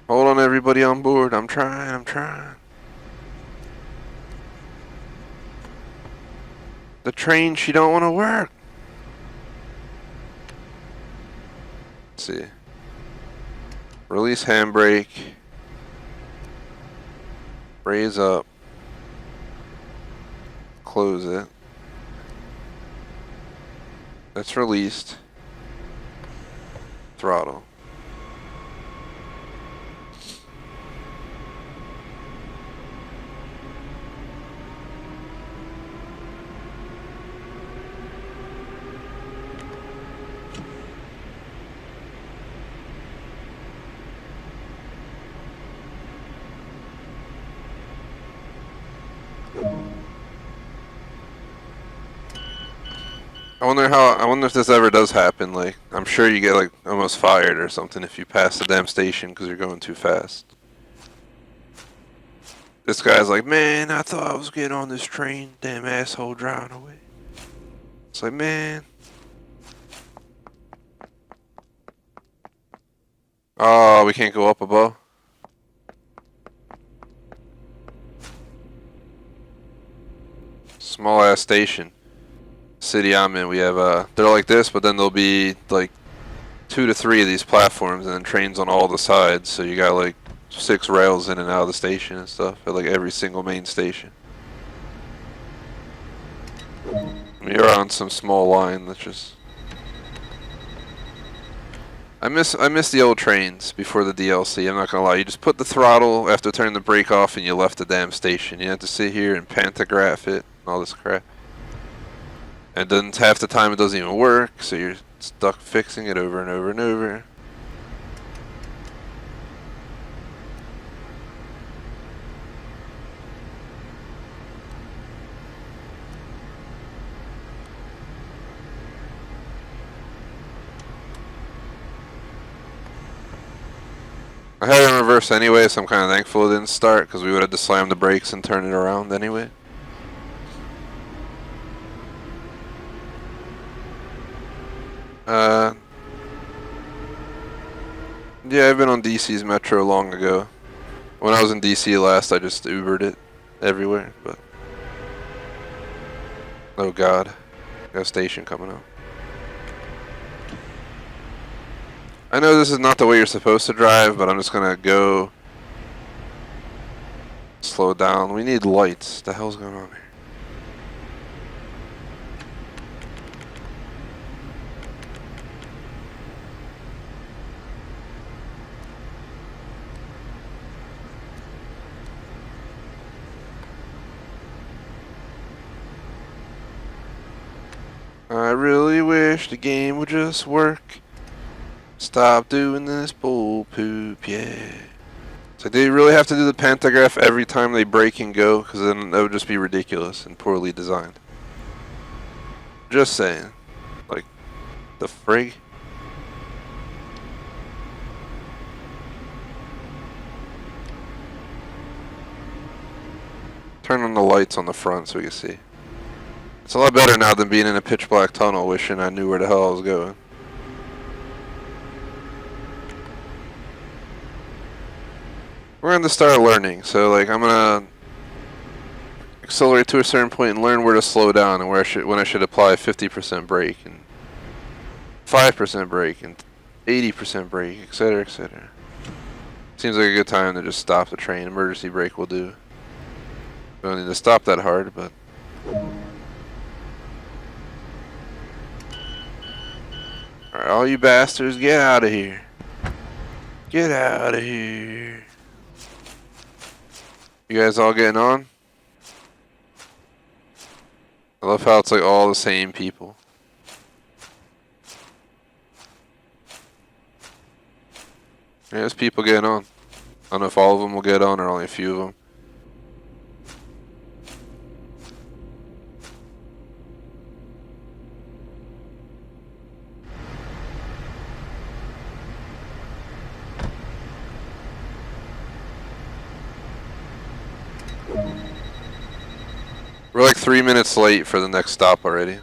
A: Hold on everybody on board. I'm trying. The train, she don't want to work. Let's see. Release handbrake. Raise up. Close it. That's released. Throttle. I wonder if this ever does happen. Like, I'm sure you get like almost fired or something if you pass the damn station because you're going too fast. This guy's like, man, I thought I was getting on this train. Damn asshole driving away. It's like, man. Oh, we can't go up above. Small ass station. City I'm in, we have they're like this, but then there'll be like 2 to 3 of these platforms and then trains on all the sides, so you got like 6 rails in and out of the station and stuff at like every single main station. You're on some small line that's just I miss the old trains before the DLC. I'm not gonna lie, you just put the throttle after turning the brake off and you left the damn station. You have to sit here and pantograph it and all this crap. And then half the time it doesn't even work, so you're stuck fixing it over and over and over. I had it in reverse anyway, so I'm kind of thankful it didn't start, because we would have to slam the brakes and turn it around anyway. Yeah, I've been on DC's Metro long ago. When I was in DC last, I just Ubered it everywhere, but... Oh god. Got a station coming up. I know this is not the way you're supposed to drive, but I'm just gonna go... slow down. We need lights. What the hell's going on here? I really wish the game would just work. Stop doing this bull poop, yeah. So do you really have to do the pantograph every time they break and go? Because then that would just be ridiculous and poorly designed. Just saying. Like, the frig? Turn on the lights on the front so we can see. It's a lot better now than being in a pitch black tunnel wishing I knew where the hell I was going. We're going to start learning. So like I'm going to accelerate to a certain point and learn where to slow down and when I should apply 50% brake and 5% brake and 80% brake, etc., etc. Seems like a good time to just stop the train. Emergency brake will do. We don't need to stop that hard, but alright, all you bastards, get out of here. Get out of here. You guys all getting on? I love how it's like all the same people. Yeah, there's people getting on. I don't know if all of them will get on or only a few of them. We're like 3 minutes late for the next stop already.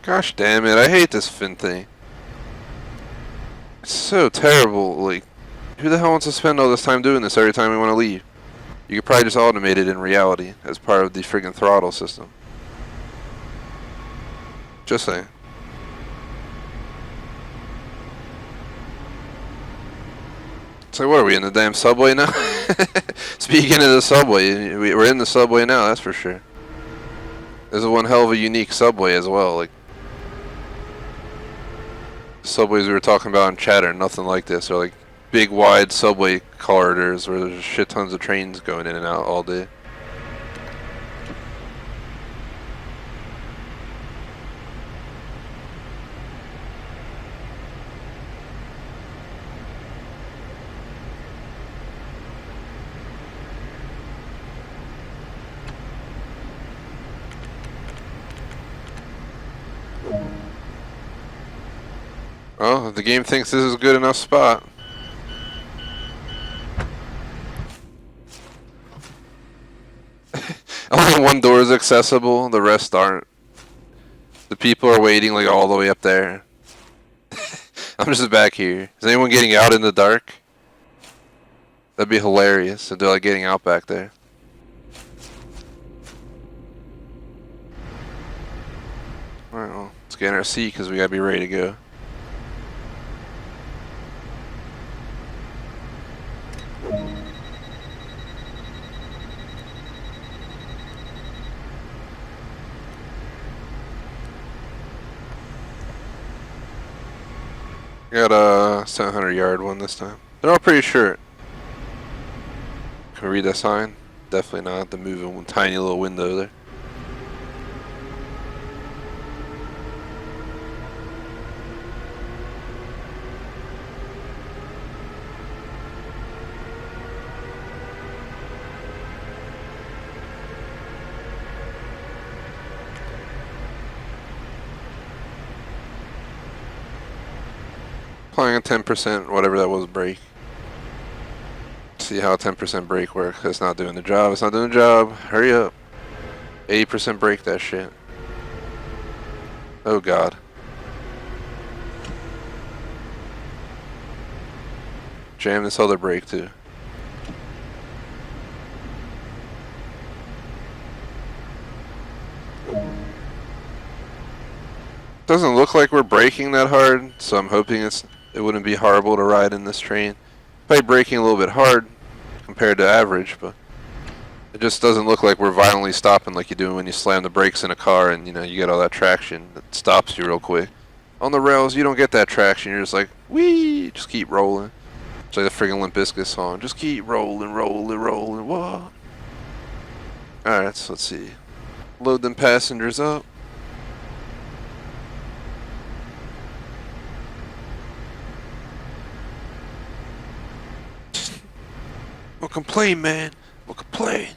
A: Gosh damn it, I hate this fin thing. It's so terrible, like, who the hell wants to spend all this time doing this every time we want to leave? You could probably just automate it in reality as part of the friggin' throttle system. Just saying. So what are we in the damn subway now? Speaking of the subway, we're in the subway now, that's for sure. This is one hell of a unique subway as well. Like subways we were talking about in chat are nothing like this. They're like big wide subway corridors where there's shit tons of trains going in and out all day. Well, if the game thinks this is a good enough spot. Only one door is accessible, the rest aren't. The people are waiting like all the way up there. I'm just back here. Is anyone getting out in the dark? That'd be hilarious if they're like getting out back there. Alright, well, let's get in our seat because we gotta be ready to go. Got a 700-yard one this time. They're all pretty short. Can we read that sign? Definitely not. The moving tiny little window there. Applying a 10%, whatever that was, brake. See how 10% brake works. It's not doing the job. It's not doing the job. Hurry up. 80% brake that shit. Oh god. Jam this other brake too. Doesn't look like we're braking that hard, so I'm hoping it wouldn't be horrible to ride in this train. Probably braking a little bit hard compared to average, but it just doesn't look like we're violently stopping like you do when you slam the brakes in a car and you know you get all that traction that stops you real quick. On the rails, you don't get that traction. You're just like, whee, just keep rolling. It's like the friggin' Limp Bizkit song. Just keep rolling, rolling, rolling. Whoa. Alright, so let's see. Load them passengers up. We'll complain, man. We'll complain.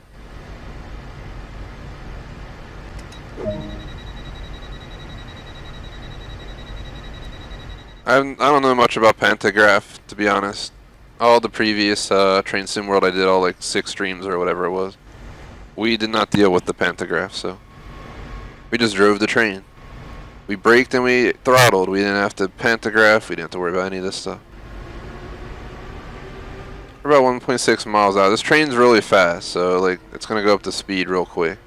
A: I don't know much about Pantograph, to be honest. All the previous Train Sim World I did, all like 6 streams or whatever it was. We did not deal with the Pantograph, so We just drove the train. We braked and we throttled. We didn't have to pantograph. We didn't have to worry about any of this stuff. We're about 1.6 miles out. This train's really fast, so like it's gonna go up to speed real quick.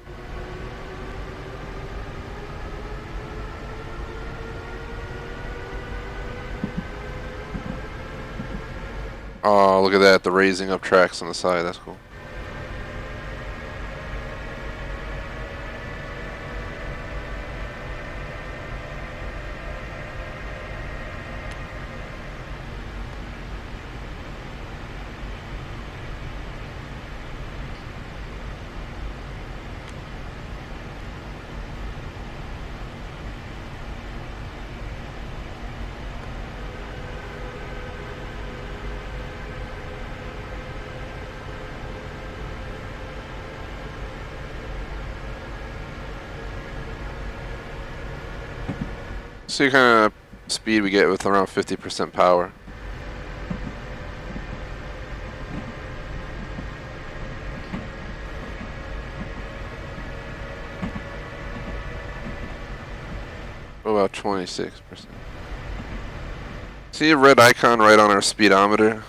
A: Oh, look at that, the raising up tracks on the side, that's cool. See what kind of speed we get with around 50% power. About 26%. See a red icon right on our speedometer?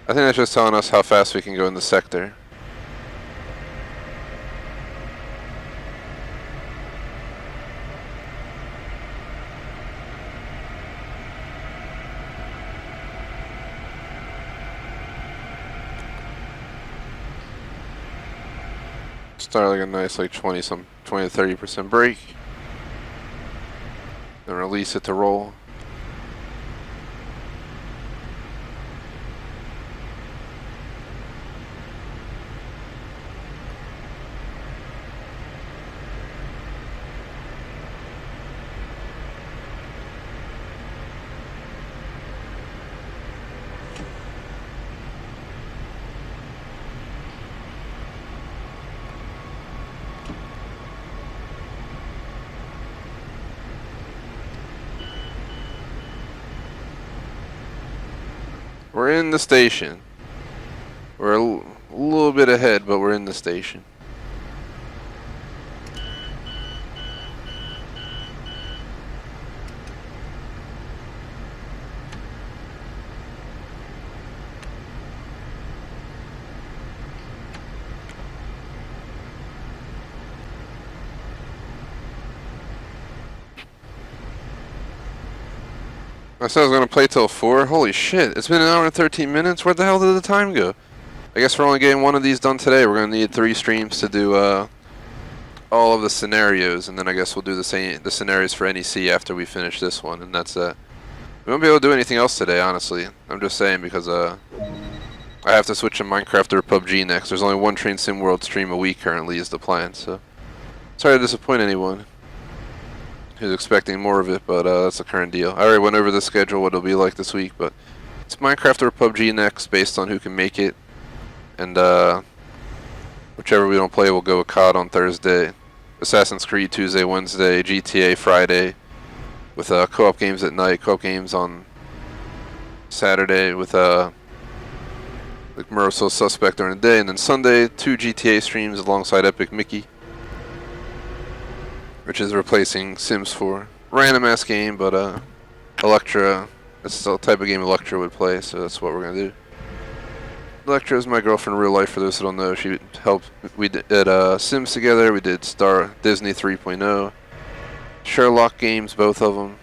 A: I think that's just telling us how fast we can go in the sector. Start like a nice 20 to 30% brake. Then release it to roll. We're in the station. We're a little bit ahead, but we're in the station. I said I was going to play till 4. Holy shit, it's been an hour and 13 minutes. Where the hell did the time go? I guess we're only getting one of these done today. We're going to need 3 streams to do all of the scenarios, and then I guess we'll do the scenarios for NEC after we finish this one, and that's it. We won't be able to do anything else today, honestly. I'm just saying because I have to switch to Minecraft or PUBG next. There's only one Train Sim World stream a week currently is the plan, so sorry to disappoint anyone who's expecting more of it, but that's the current deal. I already went over the schedule, what it'll be like this week, but it's Minecraft or PUBG next based on who can make it, and whichever we don't play, we'll go with COD on Thursday, Assassin's Creed Tuesday, Wednesday, GTA Friday, with co-op games at night, co-op games on Saturday with like Merciful Suspect during the day, and then Sunday 2 GTA streams alongside Epic Mickey, which is replacing Sims 4. Random ass game, but Electra, it's the type of game Electra would play, so that's what we're gonna do. Electra is my girlfriend in real life, for those who don't know. She helped, we did Sims together, we did Disney 3.0, Sherlock games, both of them.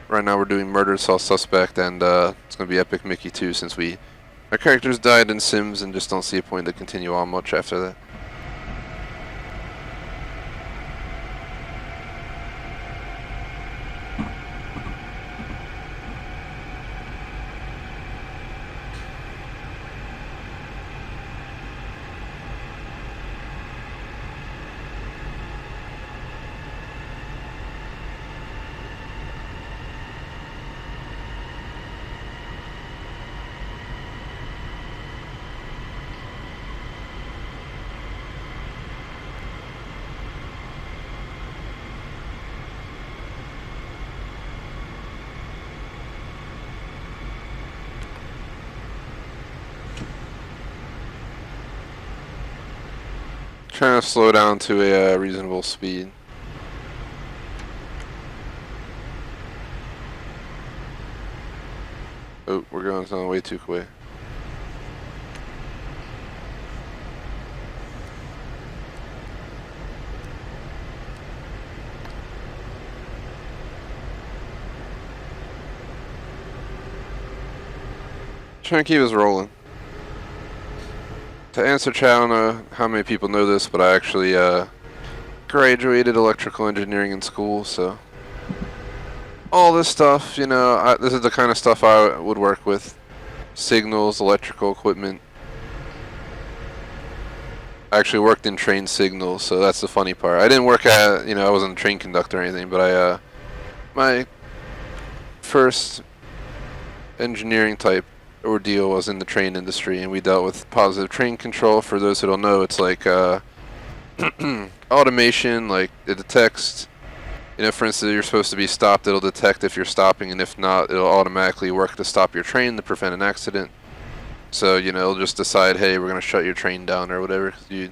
A: Right now we're doing Murder Saw Suspect, and it's gonna be Epic Mickey 2 since our characters died in Sims and just don't see a point to continue on much after that. Trying to slow down to a reasonable speed. Oh, we're going on way too quick. Trying to keep us rolling. To answer chat, I don't know how many people know this, but I actually graduated electrical engineering in school, so all this stuff, you know, this is the kind of stuff I would work with. Signals, electrical equipment. I actually worked in train signals, so that's the funny part. I didn't work at, you know, I wasn't a train conductor or anything, but my first engineering type ordeal was in the train industry, and we dealt with positive train control. For those who don't know, it's like automation, like it detects, you know, for instance, you're supposed to be stopped, it'll detect if you're stopping, and if not, it'll automatically work to stop your train to prevent an accident. So, you know, it'll just decide, hey, we're going to shut your train down or whatever. You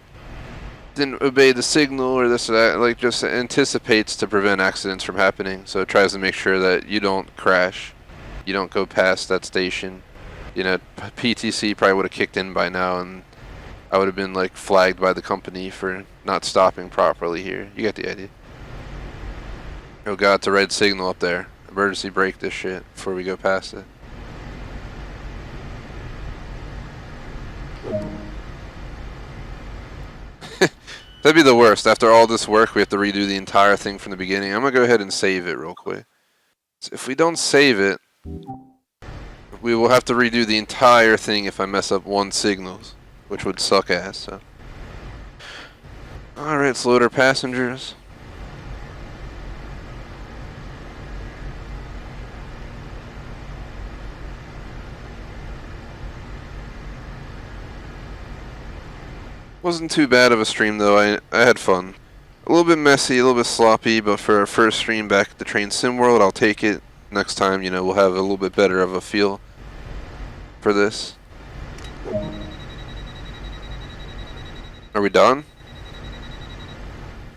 A: didn't obey the signal or this or that. Like, just anticipates to prevent accidents from happening. So it tries to make sure that you don't crash. You don't go past that station. You know, PTC probably would have kicked in by now, and I would have been, like, flagged by the company for not stopping properly here. You get the idea. Oh god, it's a red signal up there. Emergency brake this shit before we go past it. That'd be the worst. After all this work, we have to redo the entire thing from the beginning. I'm gonna go ahead and save it real quick. So if we don't save it, we will have to redo the entire thing if I mess up one signals, which would suck ass. So, all right, let's load our passengers. Wasn't too bad of a stream though. I had fun. A little bit messy, a little bit sloppy, but for our first stream back at the Train Sim World, I'll take it. Next time, you know, we'll have a little bit better of a feel for this. Are we done?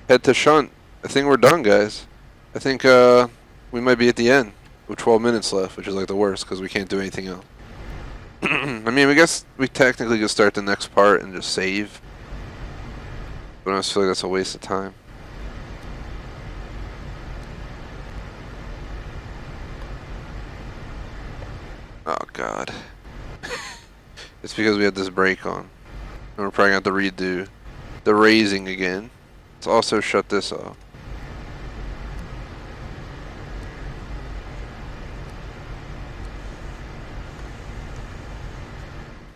A: Head to shunt. I think we're done, guys. I think we might be at the end with 12 minutes left, which is like the worst because we can't do anything else. I mean, I guess we technically could start the next part and just save. But I just feel like that's a waste of time. Oh, God. It's because we had this brake on. And we're probably going to have to redo the raising again. Let's also shut this off.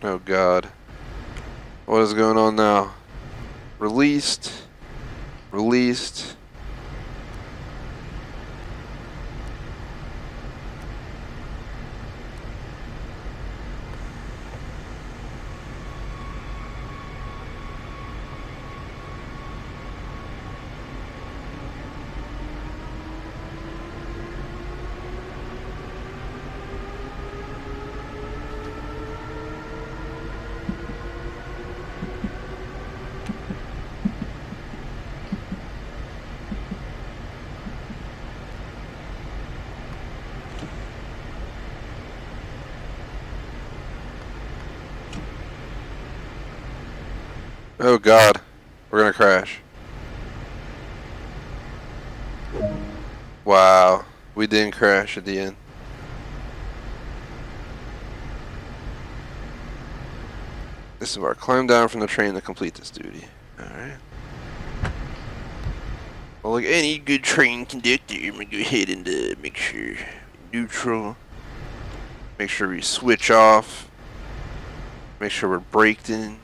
A: Oh, God. What is going on now? Released. Released. Oh, God. We're gonna crash. Wow. We didn't crash at the end. This is our climb down from the train to complete this duty. Alright. Well, like any good train conductor, I'm gonna go ahead and make sure neutral. Make sure we switch off. Make sure we're braked in.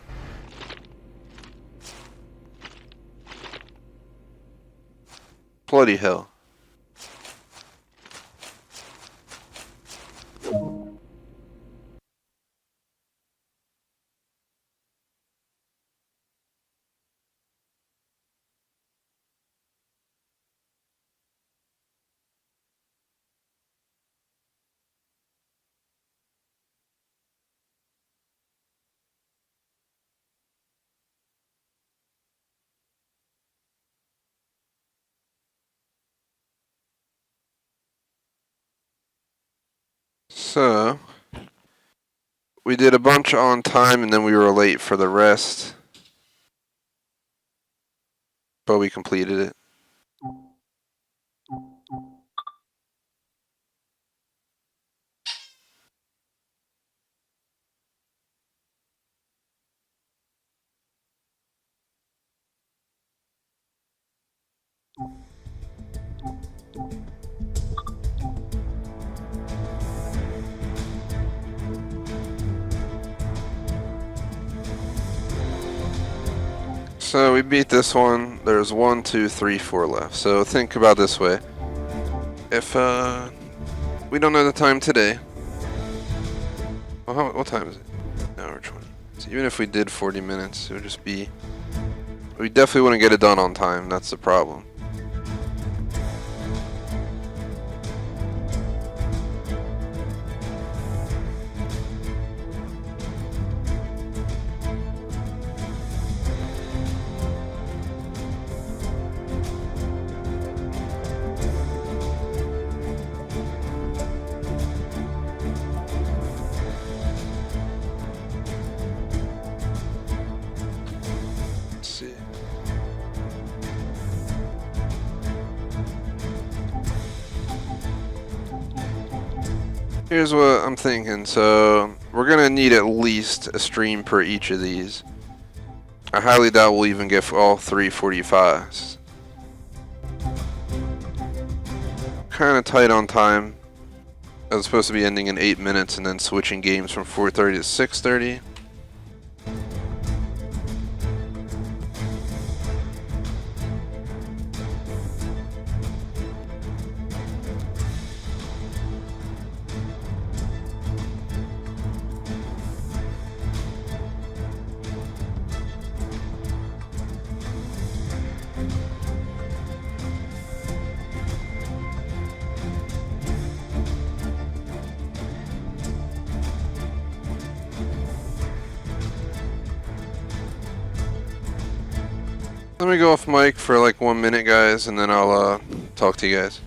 A: Bloody hell. So, we did a bunch on time and then we were late for the rest. But we completed it. So we beat this one. There's 1, 2, 3, 4 left. So think about this way. If we don't know the time today. Well, what time is it? Hour 20. So even if we did 40 minutes, it would just be. We definitely wouldn't get it done on time. That's the problem. See. Here's what I'm thinking. So we're gonna need at least a stream per each of these. I highly doubt we'll even get all 3 45s. Kind of tight on time. I was supposed to be ending in 8 minutes and then switching games from 4:30 to 6:30. Let me go off mic for like 1 minute, guys, and then I'll talk to you guys.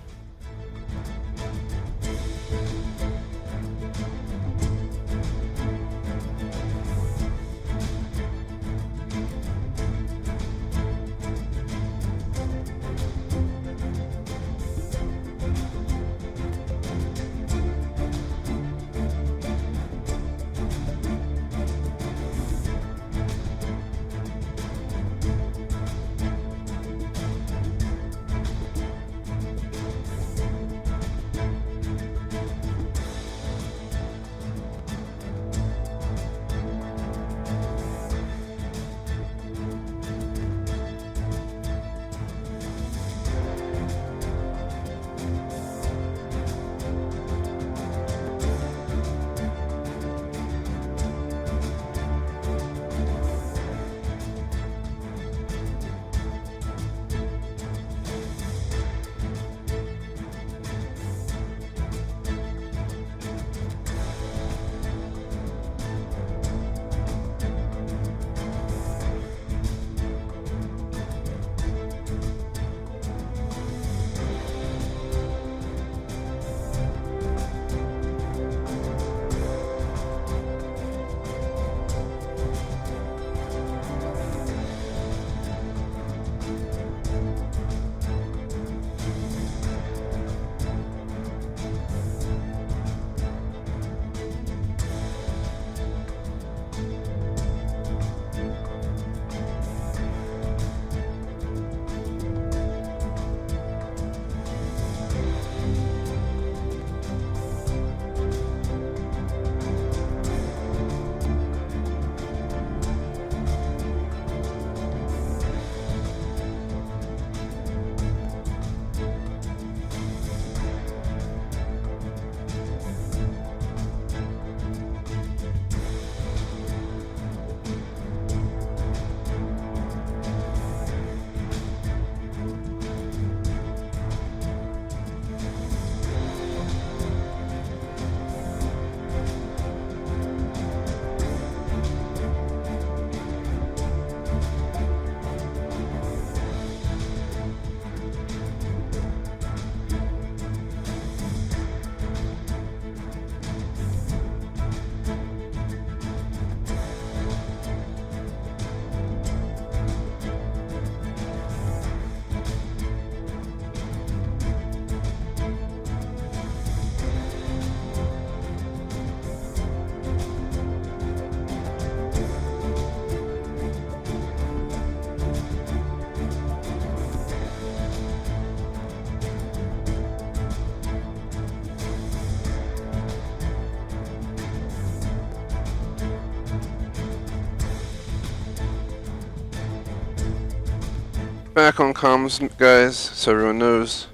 A: Back on comms, guys, so everyone knows.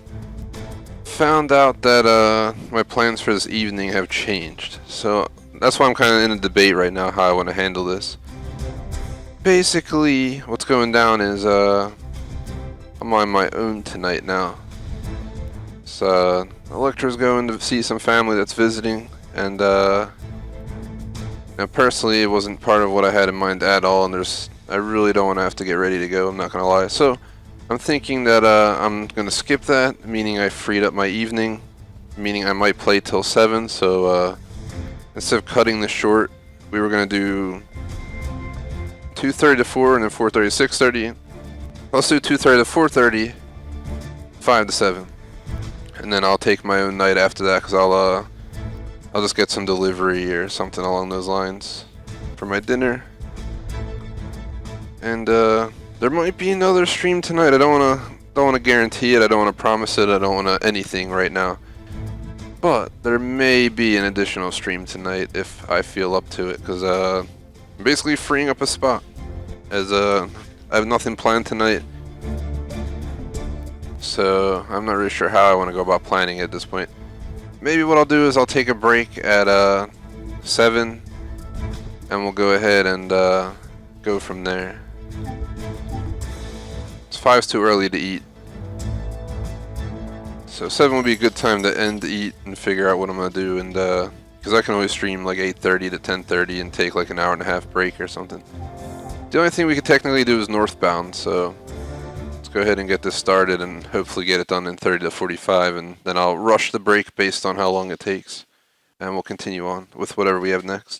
A: Found out that my plans for this evening have changed. So that's why I'm kind of in a debate right now how I want to handle this. Basically, what's going down is I'm on my own tonight now. So Electra's going to see some family that's visiting, and now personally it wasn't part of what I had in mind at all, and I really don't want to have to get ready to go, I'm not gonna lie. So I'm thinking that I'm gonna skip that, meaning I freed up my evening, meaning I might play till 7. So instead of cutting this short, we were gonna do 2:30 to 4 and then 4:30 to 6:30. Let's do 2:30 to 4:30, 5 to 7, and then I'll take my own night after that because I'll just get some delivery or something along those lines for my dinner. And there might be another stream tonight. I don't wanna guarantee it. I don't wanna promise it. I don't wanna anything right now. But there may be an additional stream tonight if I feel up to it, because I'm basically freeing up a spot. As I have nothing planned tonight, so I'm not really sure how I want to go about planning it at this point. Maybe what I'll do is I'll take a break at 7, and we'll go ahead and go from there. 5's too early to eat, so 7 would be a good time to end to eat and figure out what I'm gonna do, and because I can always stream like 8:30 to 10:30 and take like an hour and a half break or something. The only thing we could technically do is northbound, so let's go ahead and get this started and hopefully get it done in 30 to 45, and then I'll rush the break based on how long it takes, and we'll continue on with whatever we have next.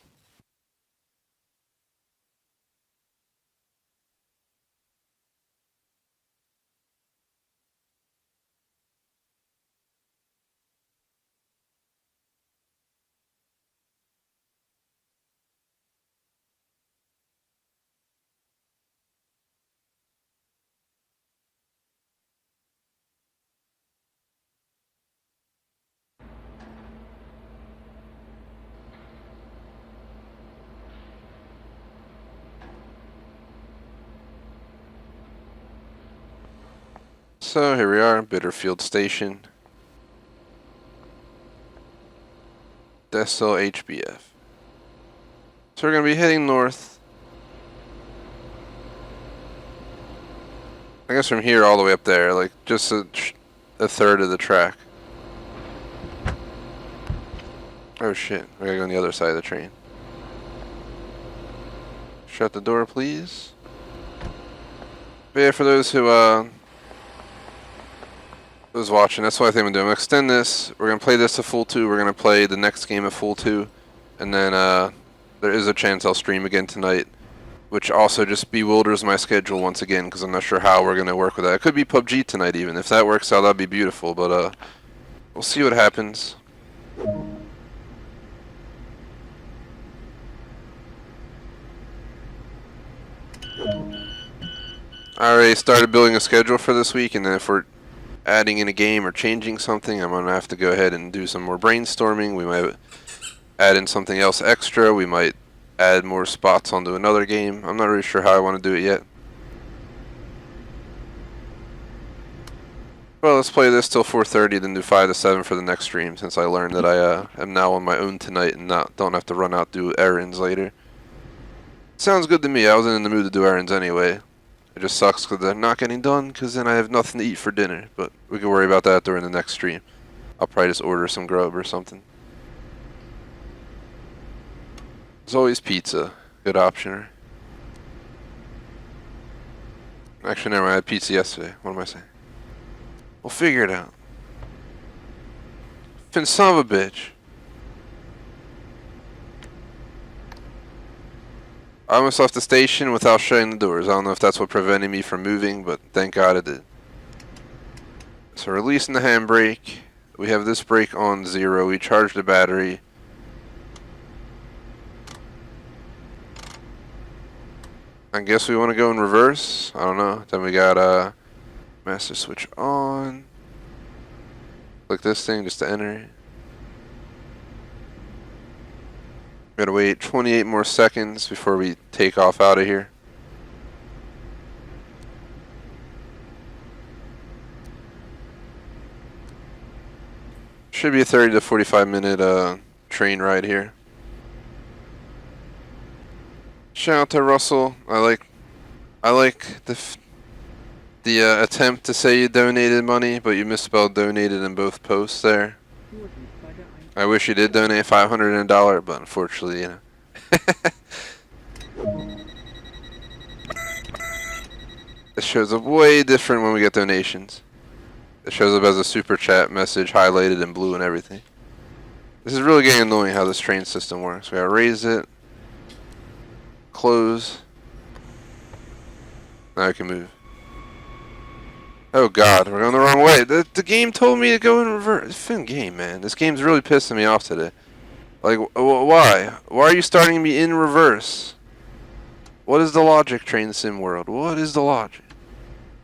A: So here we are, Bitterfield Station. Dessel HBF. So we're going to be heading north. I guess from here all the way up there, like just a third of the track. Oh shit, I gotta go on the other side of the train. Shut the door, please. But yeah, for those who was watching, that's what I think I'm doing. I'm gonna extend this. We're gonna play this to full 2. We're gonna play the next game at full 2, and then there is a chance I'll stream again tonight, which also just bewilders my schedule once again because I'm not sure how we're gonna work with that. It could be PUBG tonight even. If that works out, that'd be beautiful. But we'll see what happens. I already started building a schedule for this week, and then if we're adding in a game or changing something, I'm gonna have to go ahead and do some more brainstorming. We might add in something else extra. We might add more spots onto another game. I'm not really sure how I want to do it yet. Well, let's play this till 4:30, then do 5 to 7 for the next stream, since I learned that I am now on my own tonight and don't have to run out do errands later. Sounds good to me. I wasn't in the mood to do errands anyway. It just sucks because they're not getting done, because then I have nothing to eat for dinner. But we can worry about that during the next stream. I'll probably just order some grub or something. There's always pizza. Good option. Actually, never mind. I had pizza yesterday. What am I saying? We'll figure it out. Fin son of a bitch. I almost left the station without shutting the doors. I don't know if that's what prevented me from moving, but thank God it did. So releasing the handbrake. We have this brake on 0. We charged the battery. I guess we want to go in reverse. I don't know. Then we got master switch on. Click this thing just to enter. Gotta wait 28 more seconds before we take off out of here. Should be a 30 to 45 minute train ride here. Shout out to Russell. I like the attempt to say you donated money, but you misspelled donated in both posts there.
C: Vorsicht bei der
A: I wish you did donate $500 and $1, but unfortunately, you know. It shows up way different when we get donations. It shows up as a super chat message highlighted in blue and everything. This is really getting annoying how this train system works. We gotta raise it, close. Now I can move. Oh god, we're going the wrong way. The game told me to go in reverse. Fin game, man. This game's really pissing me off today. Like, why? Why are you starting me in reverse? What is the logic, Train Sim World? What is the logic?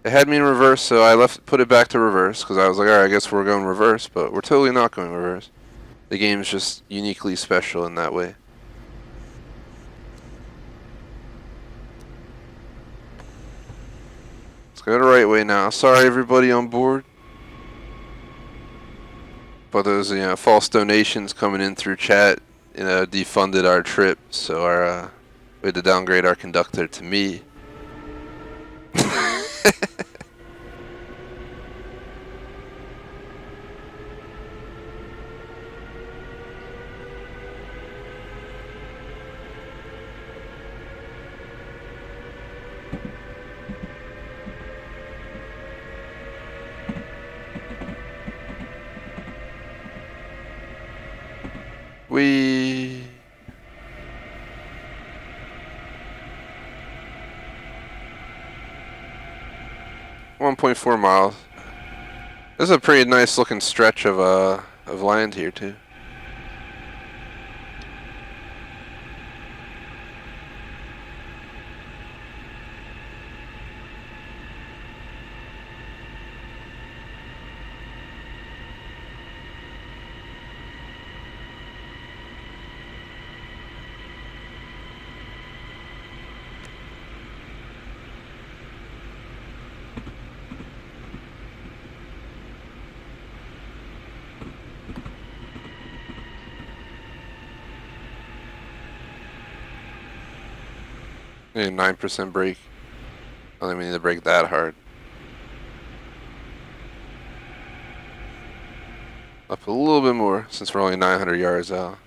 A: It had me in reverse, so I put it back to reverse, because I was like, alright, I guess we're going reverse, but we're totally not going reverse. The game's just uniquely special in that way. Let's go the right way now. Sorry everybody on board. But those false donations coming in through chat defunded our trip, so we had to downgrade our conductor to me. We 1.4 miles. This is a pretty nice looking stretch of land here too. Need a 9% brake. I don't even need to brake that hard. Up a little bit more since we're only 900 yards out.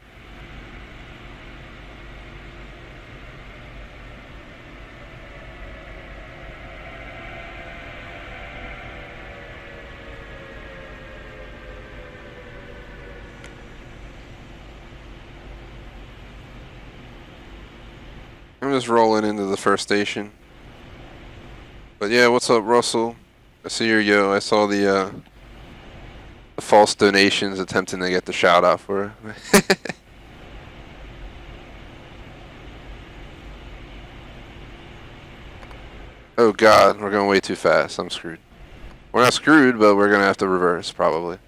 A: I'm just rolling into the first station. But yeah, what's up, Russell? I see your yo. I saw the false donations attempting to get the shout out for her. Oh god, we're going way too fast. I'm screwed. We're not screwed, but we're gonna have to reverse probably.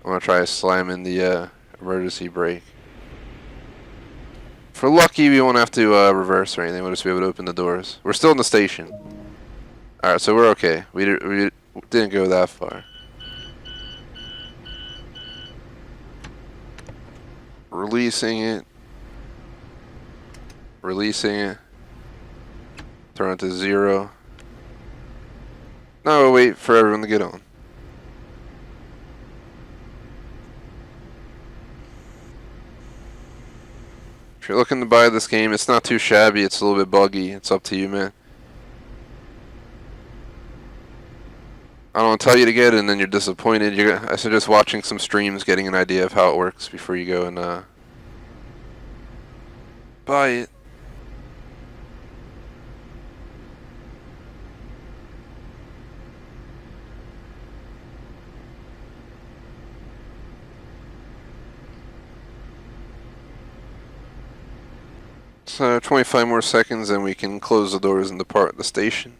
A: I'm gonna try slamming the emergency brake. If we're lucky, we won't have to reverse or anything. We'll just be able to open the doors. We're still in the station. Alright, so we're okay. We didn't go that far. Releasing it. Releasing it. Turn it to 0. No, we'll wait for everyone to get on. If you're looking to buy this game, it's not too shabby. It's a little bit buggy. It's up to you, man. I don't want to tell you to get it and then you're disappointed. I suggest watching some streams, getting an idea of how it works before you go and buy it. So 25 more seconds and we can close the doors and depart the station.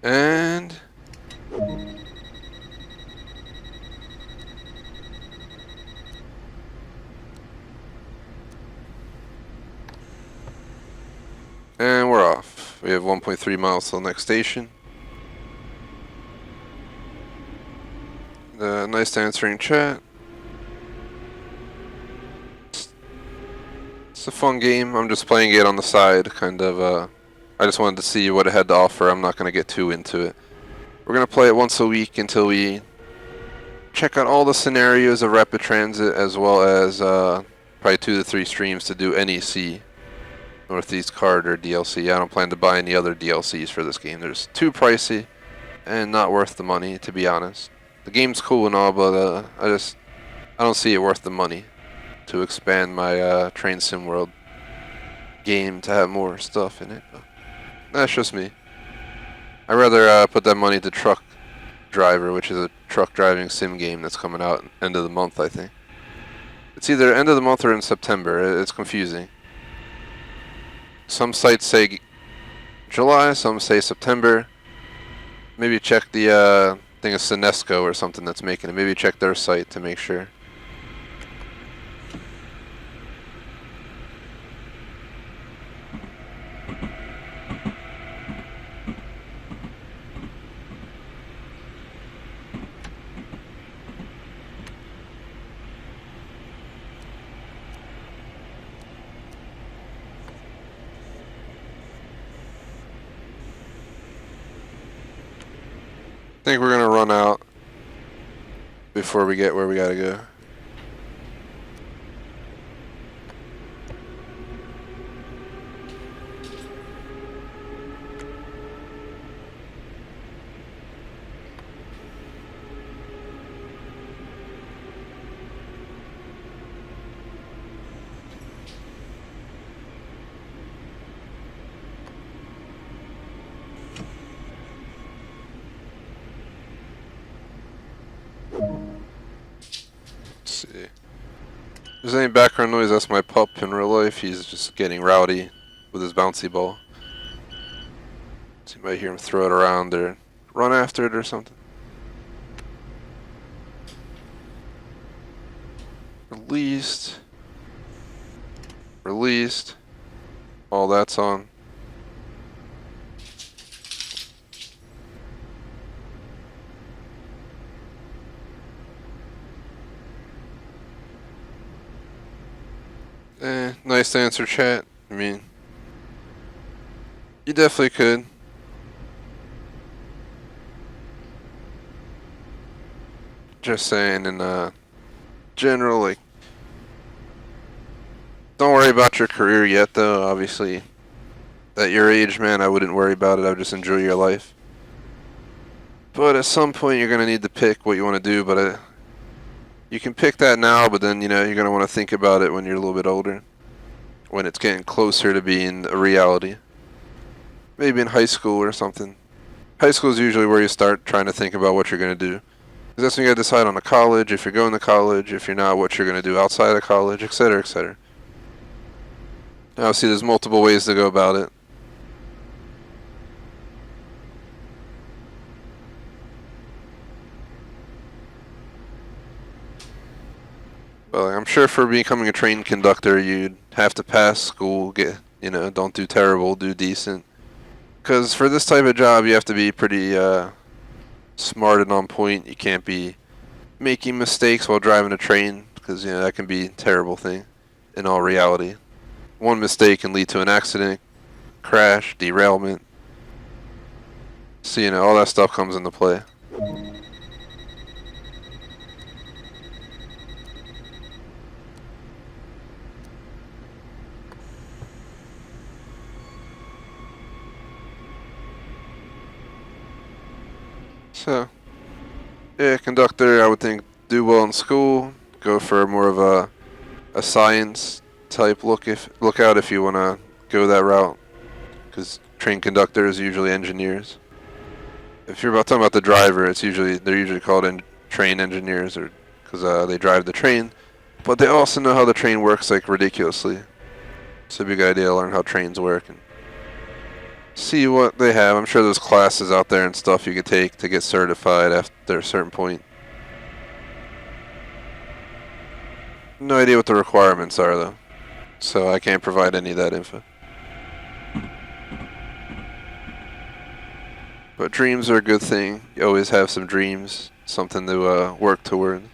A: And We have 1.3 miles to the next station. Nice answering chat. It's a fun game. I'm just playing it on the side, kind of. I just wanted to see what it had to offer. I'm not going to get too into it. We're going to play it once a week until we check out all the scenarios of rapid transit, as well as probably 2 to 3 streams to do NEC, Northeast Card, or DLC. I don't plan to buy any other DLCs for this game. They're too pricey and not worth the money, to be honest. The game's cool and all, but I don't see it worth the money to expand my Train Sim World game to have more stuff in it. But that's just me. I'd rather put that money to Truck Driver, which is a truck driving sim game that's coming out end of the month, I think. It's either end of the month or in September. It's confusing. Some sites say July, some say September. Maybe check the thing of Sinesco or something that's making it. Maybe check their site to make sure. I think we're gonna run out before we get where we gotta go. See. If there's any background noise, that's my pup in real life. He's just getting rowdy with his bouncy ball. So you might hear him throw it around or run after it or something. Released. Released. All that's on. Nice to answer chat. I mean, you definitely could. Just saying in general, like, don't worry about your career yet though, obviously. At your age, man, I wouldn't worry about it. I would just enjoy your life. But at some point you're going to need to pick what you want to do, but you can pick that now, but then, you know, you're going to want to think about it when you're a little bit older. When it's getting closer to being a reality. Maybe in high school or something. High school is usually where you start trying to think about what you're going to do. Because that's when you got to decide on a college, if you're going to college, if you're not, what you're going to do outside of college, etc., etc. Now, see, there's multiple ways to go about it. Well, I'm sure for becoming a train conductor, you'd have to pass school, don't do terrible, do decent. Because for this type of job, you have to be pretty smart and on point. You can't be making mistakes while driving a train, because, you know, that can be a terrible thing in all reality. One mistake can lead to an accident, crash, derailment. So, you know, all that stuff comes into play. So, yeah, conductor, I would think do well in school, go for more of a science type look out if you want to go that route, because train conductors are usually engineers. If you're talking about the driver, they're usually called train engineers, or because they drive the train, but they also know how the train works like ridiculously. So it'd be a good idea to learn how trains work and see what they have. I'm sure there's classes out there and stuff you could take to get certified after a certain point. No idea what the requirements are though, so I can't provide any of that info. But dreams are a good thing. You always have some dreams, something to work toward.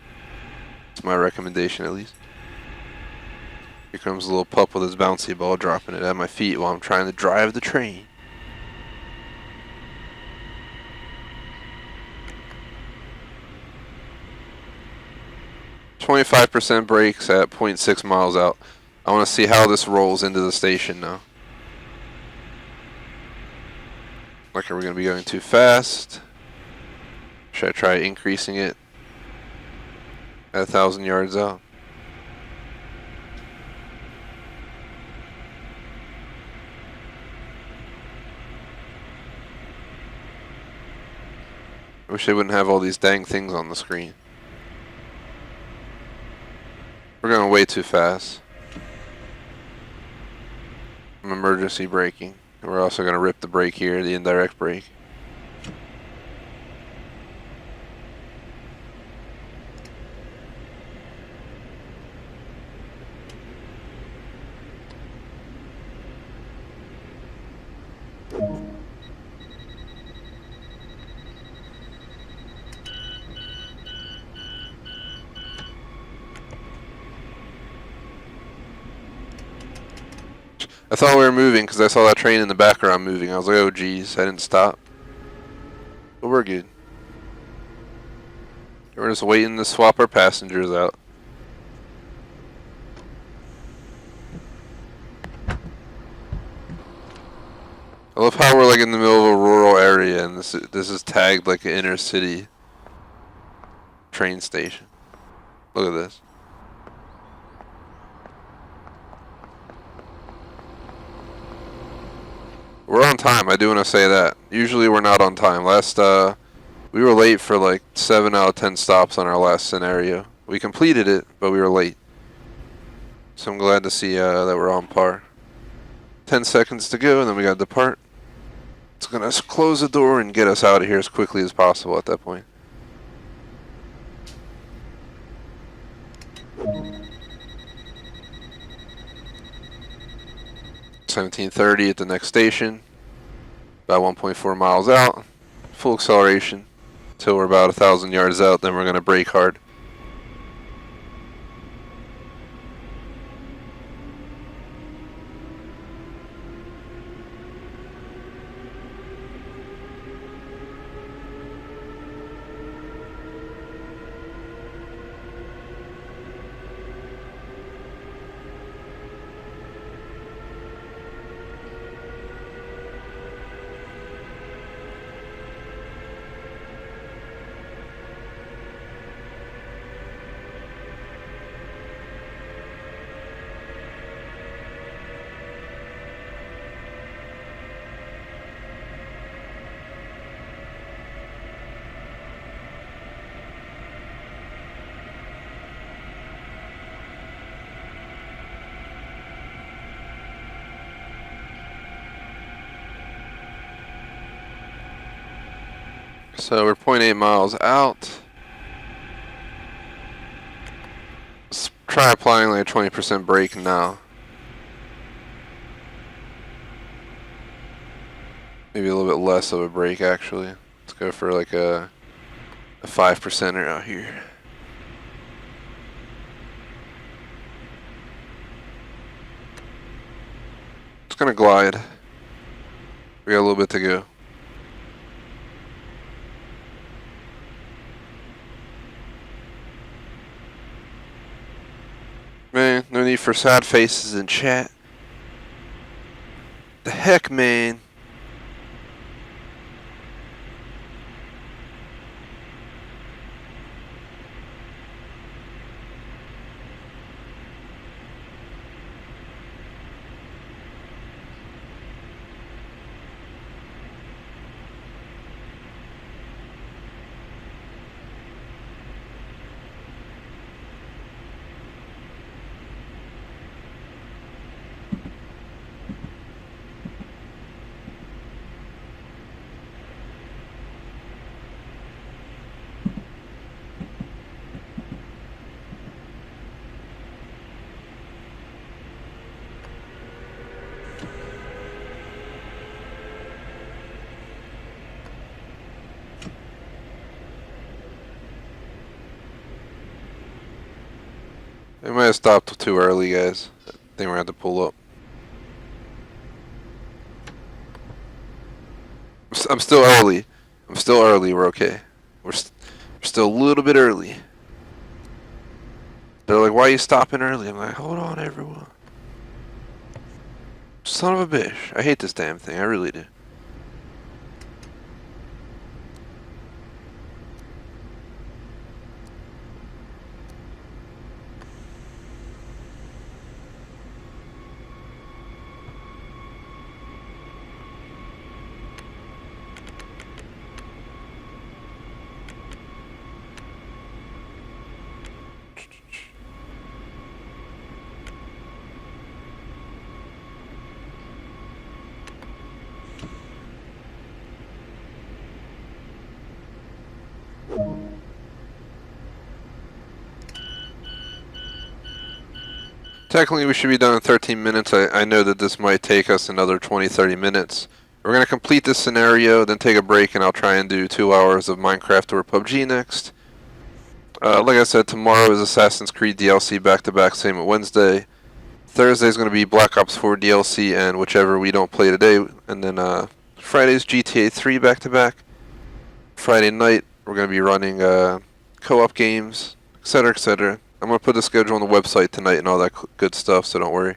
A: It's my recommendation, at least. Here comes a little pup with his bouncy ball, dropping it at my feet while I'm trying to drive the train. .5% brakes at 0.6 miles out. I want to see how this rolls into the station now. Like, are we going to be going too fast? Should I try increasing it at 1,000 yards out? I wish they wouldn't have all these dang things on the screen. We're going way too fast. I'm emergency braking. And we're also going to rip the brake here, the indirect brake. I thought we were moving because I saw that train in the background moving. I was like, oh geez, I didn't stop. But we're good. We're just waiting to swap our passengers out. I love how we're like in the middle of a rural area and this is tagged like an inner city train station. Look at this. We're on time. I do want to say that. Usually we're not on time. We were late for like 7 out of 10 stops on our last scenario. We completed it, but we were late. So I'm glad to see that we're on par. 10 seconds to go, and then we gotta depart. It's gonna close the door and get us out of here as quickly as possible at that point. .1730 at the next station. About 1.4 miles out. Full acceleration until we're about 1,000 yards out. Then we're gonna brake hard. So we're 0.8 miles out. Let's try applying like a 20% brake now. Maybe a little bit less of a brake actually. Let's go for like a 5%er out here. It's gonna glide. We got a little bit to go. Man, no need for sad faces in chat. The heck, man. might have stopped too early, guys. I think we're gonna have to pull up. I'm still early. I'm still early. We're okay. We're still a little bit early. They're like, why are you stopping early? I'm like, hold on, everyone. Son of a bitch. I hate this damn thing. I really do. Technically, we should be done in 13 minutes. I know that this might take us another 20-30 minutes. We're going to complete this scenario, then take a break, and I'll try and do 2 hours of Minecraft or PUBG next. Like I said, tomorrow is Assassin's Creed DLC back-to-back, same with Wednesday. Thursday is going to be Black Ops 4 DLC and whichever we don't play today. And then Friday's GTA 3 back-to-back. Friday night, we're going to be running co-op games, etc., etc. I'm going to put the schedule on the website tonight and all that good stuff, so don't worry.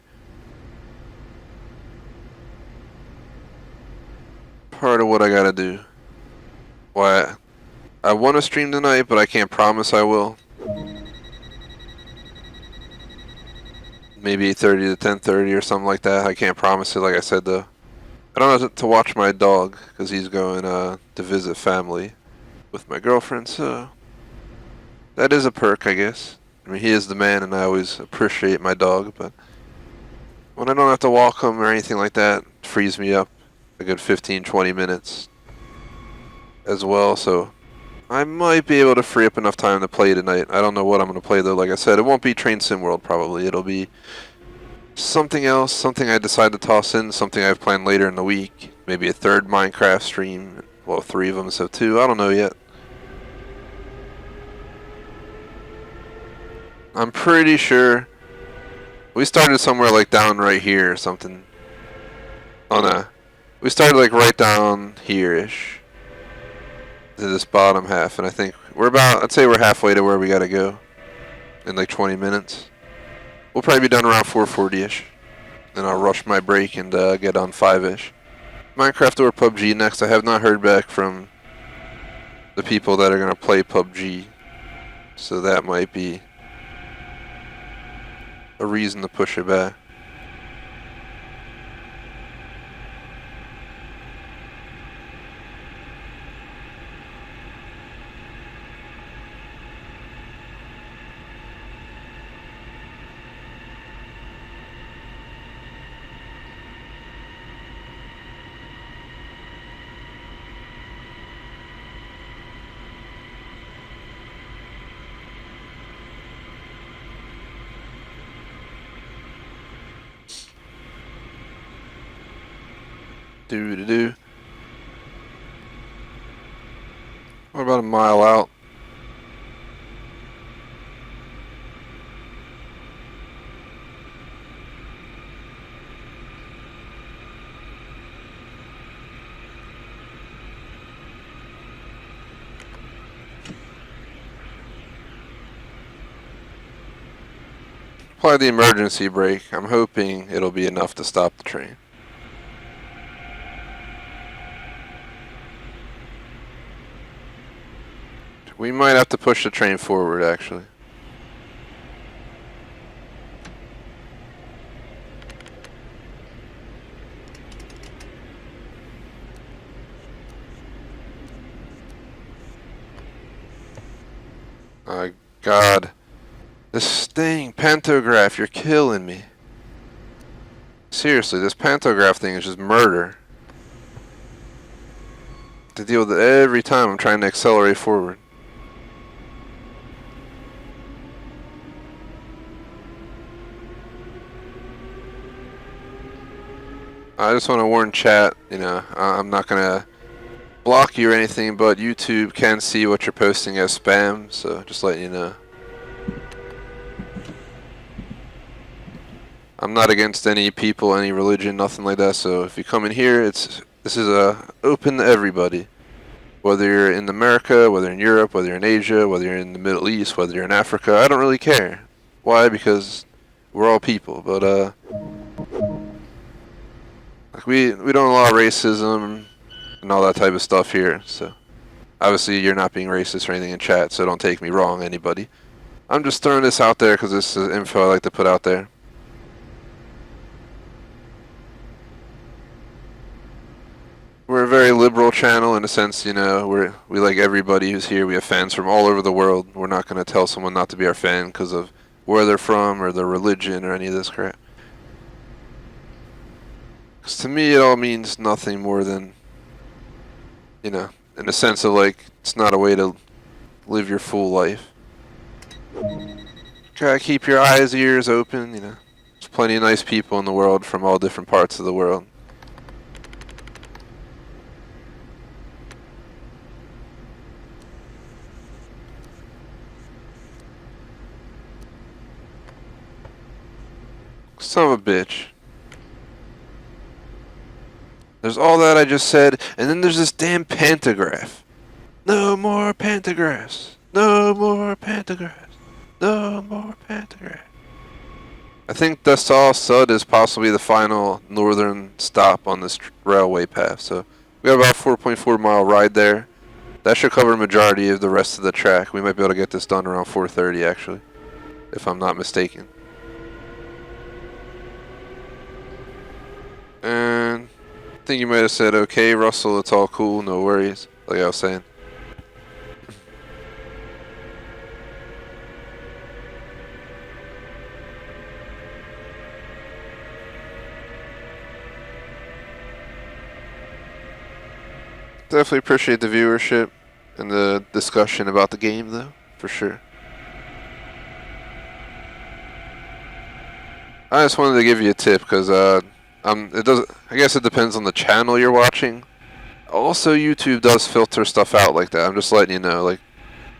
A: Part of what I got to do. Why, I want to stream tonight, but I can't promise I will. Maybe 8:30 to 10:30 or something like that. I can't promise it, like I said, though. I don't have to watch my dog, because he's going to visit family with my girlfriend, so that is a perk, I guess. I mean, he is the man, and I always appreciate my dog, but when I don't have to walk him or anything like that, it frees me up a good 15-20 minutes as well, so I might be able to free up enough time to play tonight. I don't know what I'm going to play, though. Like I said, it won't be Train Sim World, probably. It'll be something else, something I decide to toss in, something I've planned later in the week. Maybe a third Minecraft stream. Well, 3 of them, so 2. I don't know yet. I'm pretty sure we started somewhere like down right here or something. Oh no. We started like right down here-ish to this bottom half, and I think we're about, I'd say we're halfway to where we gotta go in like 20 minutes. We'll probably be done around 4:40-ish. Then I'll rush my break and get on 5-ish. Minecraft or PUBG next. I have not heard back from the people that are gonna play PUBG, so that might be a reason to push it back. Do. What about a mile out? Apply the emergency brake. I'm hoping it'll be enough to stop the train. We might have to push the train forward, actually. My God. This thing, pantograph, you're killing me. Seriously, this pantograph thing is just murder. To deal with it every time I'm trying to accelerate forward. I just want to warn chat, you know, I'm not going to block you or anything, but YouTube can see what you're posting as spam, so just letting you know. I'm not against any people, any religion, nothing like that. So if you come in here, this is open to everybody. Whether you're in America, whether in Europe, whether you're in Asia, whether you're in the Middle East, whether you're in Africa, I don't really care. Why? Because we're all people. But like we don't allow racism and all that type of stuff here. So obviously you're not being racist or anything in chat, so don't take me wrong, anybody. I'm just throwing this out there because this is info I like to put out there. We're a very liberal channel in a sense, you know, we like everybody who's here. We have fans from all over the world. We're not going to tell someone not to be our fan because of where they're from or their religion or any of this crap. Because to me it all means nothing more than, you know, in a sense of like, it's not a way to live your full life. Gotta keep your eyes, ears open, you know. There's plenty of nice people in the world from all different parts of the world. Son of a bitch. There's all that I just said, and then there's this damn pantograph. No more pantographs. No more pantographs. No more pantographs. I think Dasal Sud is possibly the final northern stop on this railway path, so we got about a 4.4 mile ride there. That should cover a majority of the rest of the track. We might be able to get this done around 4:30 actually, if I'm not mistaken. And I think you might have said, okay, Russell, it's all cool, no worries, like I was saying. Definitely appreciate the viewership and the discussion about the game, though, for sure. I just wanted to give you a tip because it doesn't. I guess it depends on the channel you're watching. Also, YouTube does filter stuff out like that. I'm just letting you know. Like,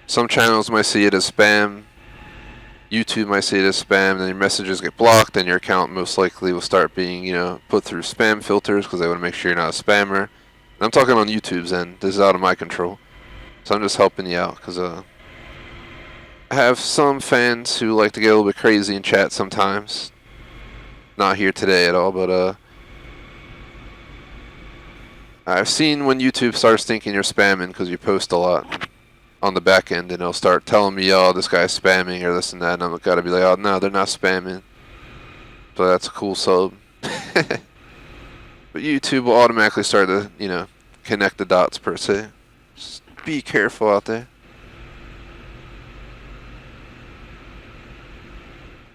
A: some channels might see it as spam. YouTube might see it as spam, then your messages get blocked, and your account most likely will start being, you know, put through spam filters because they want to make sure you're not a spammer. And I'm talking on YouTube's end. This is out of my control, so I'm just helping you out because I have some fans who like to get a little bit crazy in chat sometimes. Not here today at all, but I've seen when YouTube starts thinking you're spamming because you post a lot on the back end, and they'll start telling me, oh, this guy's spamming or this and that, and I'm gotta be like, oh no, they're not spamming. So that's a cool sub. But YouTube will automatically start to, you know, connect the dots per se. Just be careful out there.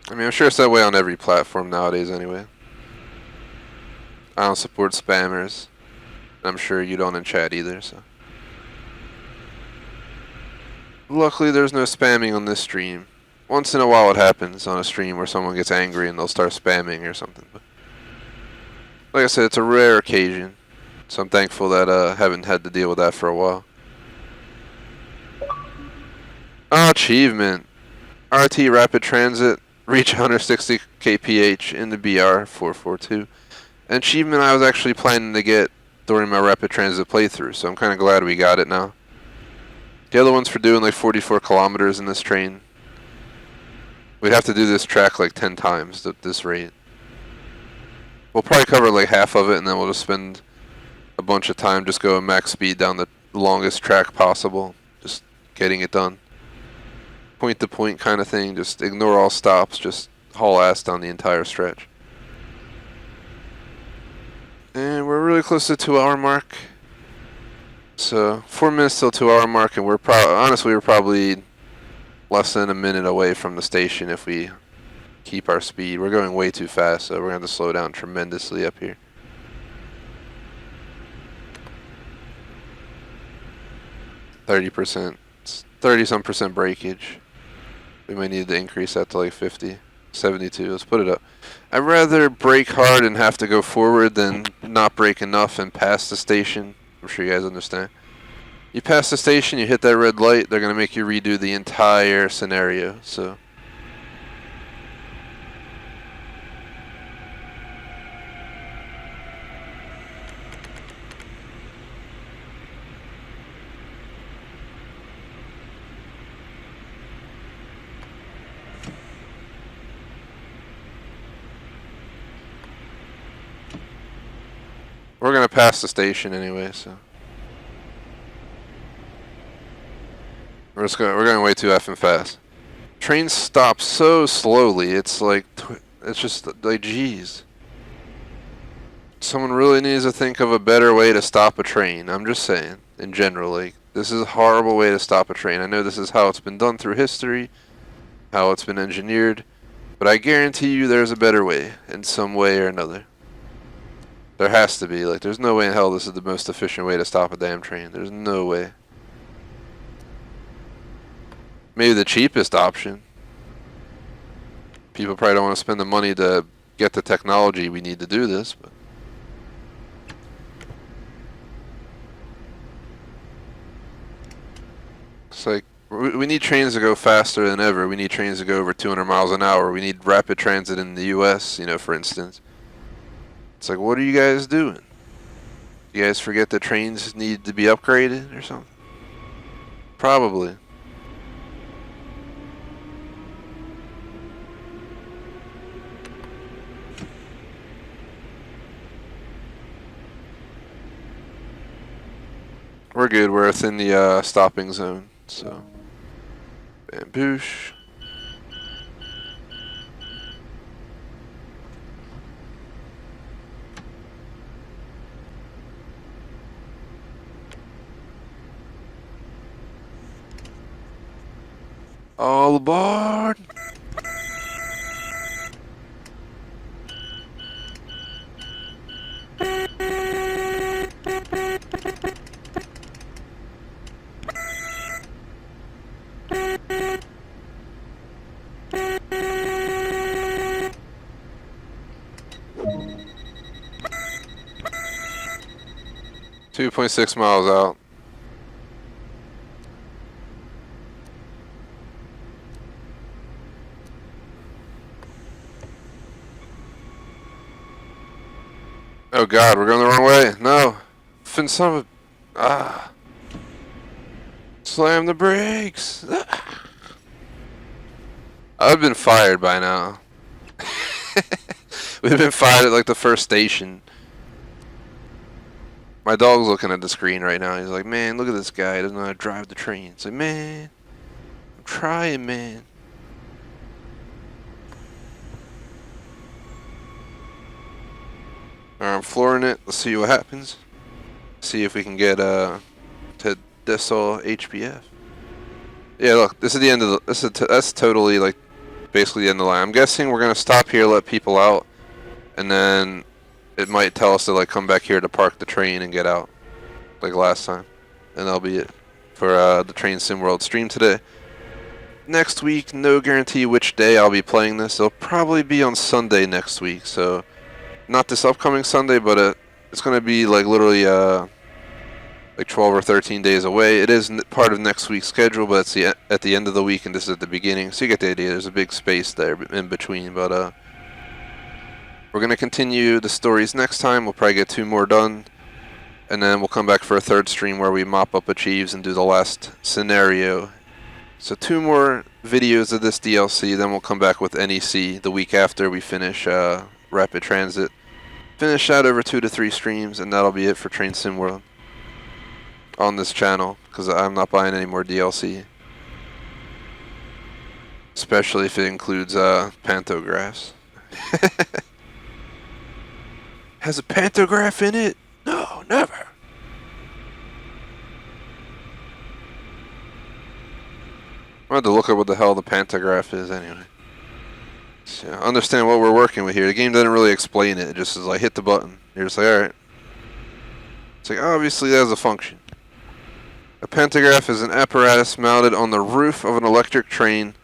A: I mean, I'm sure it's that way on every platform nowadays anyway. I don't support spammers. I'm sure you don't in chat either, so. Luckily, there's no spamming on this stream. Once in a while it happens on a stream where someone gets angry and they'll start spamming or something. But like I said, it's a rare occasion. So I'm thankful that I haven't had to deal with that for a while. Oh, achievement. RT Rapid Transit. Reach 160 kph in the BR 442. An achievement I was actually planning to get during my Rapid Transit playthrough, so I'm kind of glad we got it now. The other one's for doing like 44 kilometers in this train. We'd have to do this track like 10 times at this rate. We'll probably cover like half of it, and then we'll just spend a bunch of time just going max speed down the longest track possible, just getting it done. Point to point kind of thing, just ignore all stops, just haul ass down the entire stretch. And we're really close to the 2-hour mark. So 4 minutes till 2-hour mark, and honestly we're probably less than a minute away from the station if we keep our speed. We're going way too fast, so we're going to have to slow down tremendously up here. %, 30-some% breakage. We might need to increase that to like 50, 72. Let's put it up. I'd rather brake hard and have to go forward than not brake enough and pass the station. I'm sure you guys understand. You pass the station, you hit that red light, they're going to make you redo the entire scenario. So we're gonna pass the station anyway, so we're going way too effing fast. Trains stop so slowly. It's like it's just like geez. Someone really needs to think of a better way to stop a train. I'm just saying, in general, like this is a horrible way to stop a train. I know this is how it's been done through history, how it's been engineered, but I guarantee you there's a better way in some way or another. There has to be. Like, there's no way in hell this is the most efficient way to stop a damn train. There's no way. Maybe the cheapest option. People probably don't want to spend the money to get the technology we need to do this, but it's like we need trains to go faster than ever. We need trains to go over 200 miles an hour. We need rapid transit in the U.S., you know, for instance. It's like, what are you guys doing? You guys forget that trains need to be upgraded or something? Probably. We're good. We're within the stopping zone, so bamboosh. All aboard! .6 miles out. Oh god, we're going the wrong way. No. Fin son of a... Ah. Slam the brakes. I've been fired by now. We've been fired at like the first station. My dog's looking at the screen right now. He's like, man, look at this guy. He doesn't know how to drive the train. It's like, man, I'm trying, man. Alright, I'm flooring it. Let's see what happens. See if we can get to Dessau HPF. Yeah, look, this is the end of the. That's totally like basically the end of the line. I'm guessing we're gonna stop here, let people out, and then it might tell us to like come back here to park the train and get out, like last time, and that'll be it for the Train Sim World stream today. Next week, no guarantee which day I'll be playing this. It'll probably be on Sunday next week, so not this upcoming Sunday, but it's gonna be like literally like 12 or 13 days away. It is part of next week's schedule, but it's at the end of the week, and this is at the beginning, so you get the idea. There's a big space there in between, but we're going to continue the stories next time. We'll probably get 2 more done, and then we'll come back for a 3rd stream where we mop up achieves and do the last scenario. So 2 more videos of this DLC, then we'll come back with NEC the week after we finish Rapid Transit. Finish that over 2 to 3 streams, and that'll be it for Train Sim World on this channel, because I'm not buying any more DLC. Especially if it includes pantographs. Has a pantograph in it? No, never. I had to look up what the hell the pantograph is anyway. So, understand what we're working with here. The game doesn't really explain it. It just is like, hit the button. You're just like, alright. It's like, obviously that has a function. A pantograph is an apparatus mounted on the roof of an electric train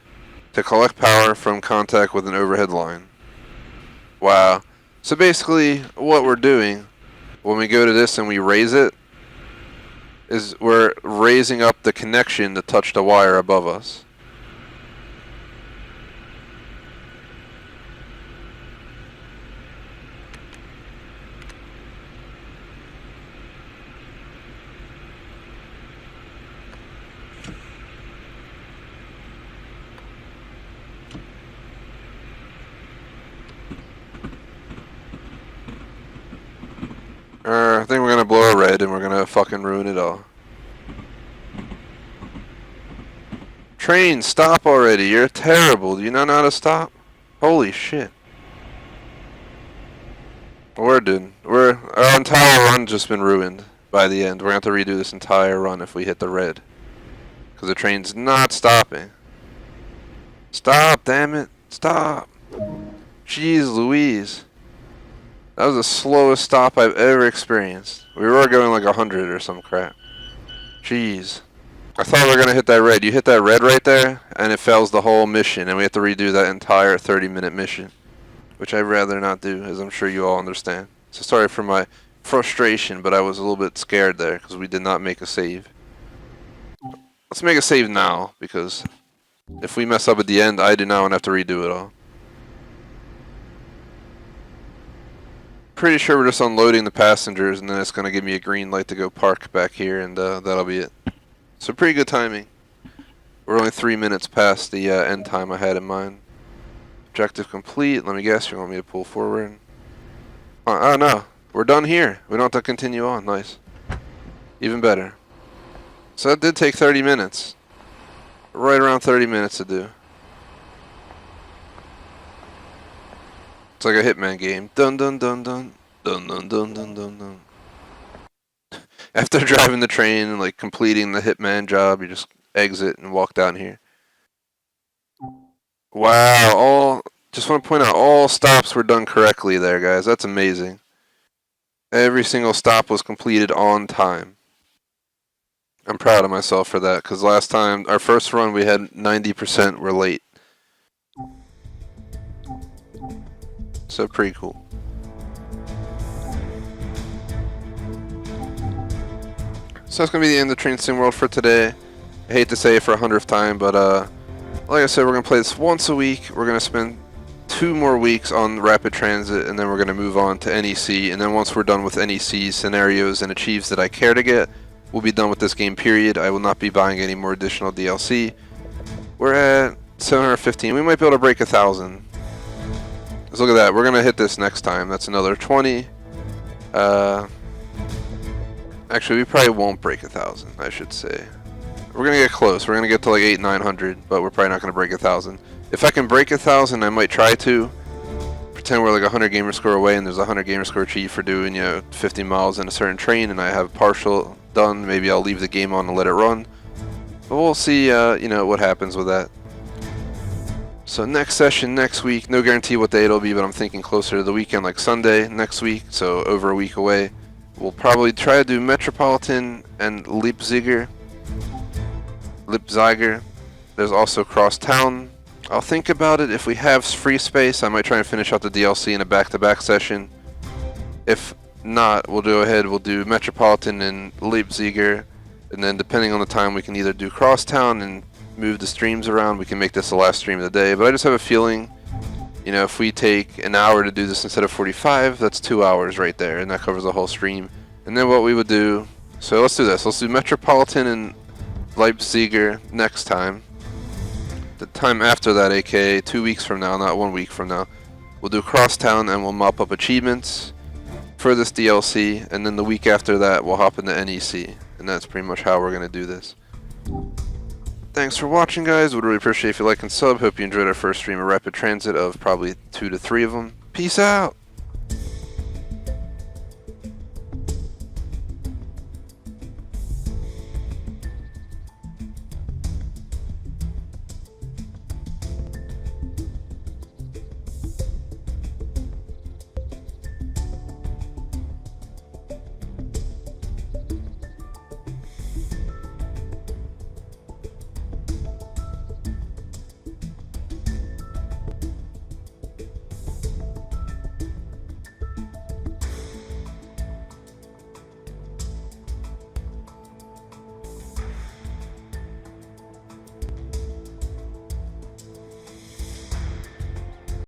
A: to collect power from contact with an overhead line. Wow. So basically, what we're doing when we go to this and we raise it is we're raising up the connection to touch the wire above us. I think we're gonna blow a red and we're gonna fucking ruin it all. Train, stop already. You're terrible. Do you not know how to stop? Holy shit. We're done. Our entire run just been ruined by the end. We're gonna have to redo this entire run if we hit the red. Because the train's not stopping. Stop, damn it. Stop. Jeez Louise. That was the slowest stop I've ever experienced. We were going like 100 or some crap. Jeez. I thought we were going to hit that red. You hit that red right there, and it fails the whole mission, and we have to redo that entire 30-minute mission. Which I'd rather not do, as I'm sure you all understand. So sorry for my frustration, but I was a little bit scared there, because we did not make a save. Let's make a save now, because if we mess up at the end, I do not want to have to redo it all. Pretty sure we're just unloading the passengers, and then it's going to give me a green light to go park back here, and that'll be it. So pretty good timing. We're only 3 minutes past the end time I had in mind. Objective complete. Let me guess, you want me to pull forward? Oh no, we're done here. We don't have to continue on. Nice. Even better. So that did take 30 minutes. Right around 30 minutes to do. It's like a Hitman game. Dun dun dun dun. Dun dun dun dun dun dun. After driving the train and like completing the Hitman job, you just exit and walk down here. Wow, just want to point out all stops were done correctly there, guys. That's amazing. Every single stop was completed on time. I'm proud of myself for that, because last time, our first run, we had 90% were late. So pretty cool. So that's going to be the end of Train Sim World for today. I hate to say it for 100th time, but like I said, we're going to play this once a week. We're going to spend 2 more weeks on Rapid Transit, and then we're going to move on to NEC. And then once we're done with NEC scenarios and achieves that I care to get, we'll be done with this game, period. I will not be buying any more additional DLC. We're at 715. We might be able to break 1,000. Let's look at that. We're going to hit this next time. That's another 20. Actually, we probably won't break 1,000, I should say. We're going to get close. We're going to get to like 800-900, but we're probably not going to break 1,000. If I can break 1,000, I might try to. Pretend we're like 100 gamer score away, and there's a 100 gamer score achieved for doing, 50 miles in a certain train, and I have partial done. Maybe I'll leave the game on and let it run. But we'll see, what happens with that. So next session next week. No guarantee what day it'll be, but I'm thinking closer to the weekend, like Sunday next week. So over a week away. We'll probably try to do Metropolitan and Leipziger. There's also Crosstown. I'll think about it. If we have free space, I might try and finish out the DLC in a back-to-back session. If not, we'll do Metropolitan and Leipziger, and then depending on the time, we can either do Crosstown and move the streams around. We can make this the last stream of the day, but I just have a feeling, if we take an hour to do this instead of 45, that's 2 hours right there, and that covers the whole stream. And then what we would do, so let's do this. Let's do Metropolitan and Leipziger next time. The time after that, aka 2 weeks from now, not 1 week from now, we'll do Crosstown and we'll mop up achievements for this DLC, and then the week after that, we'll hop into NEC, and that's pretty much how we're going to do this. Thanks for watching, guys. Would really appreciate if you like and sub. Hope you enjoyed our first stream of Rapid Transit of probably 2 to 3 of them. Peace out!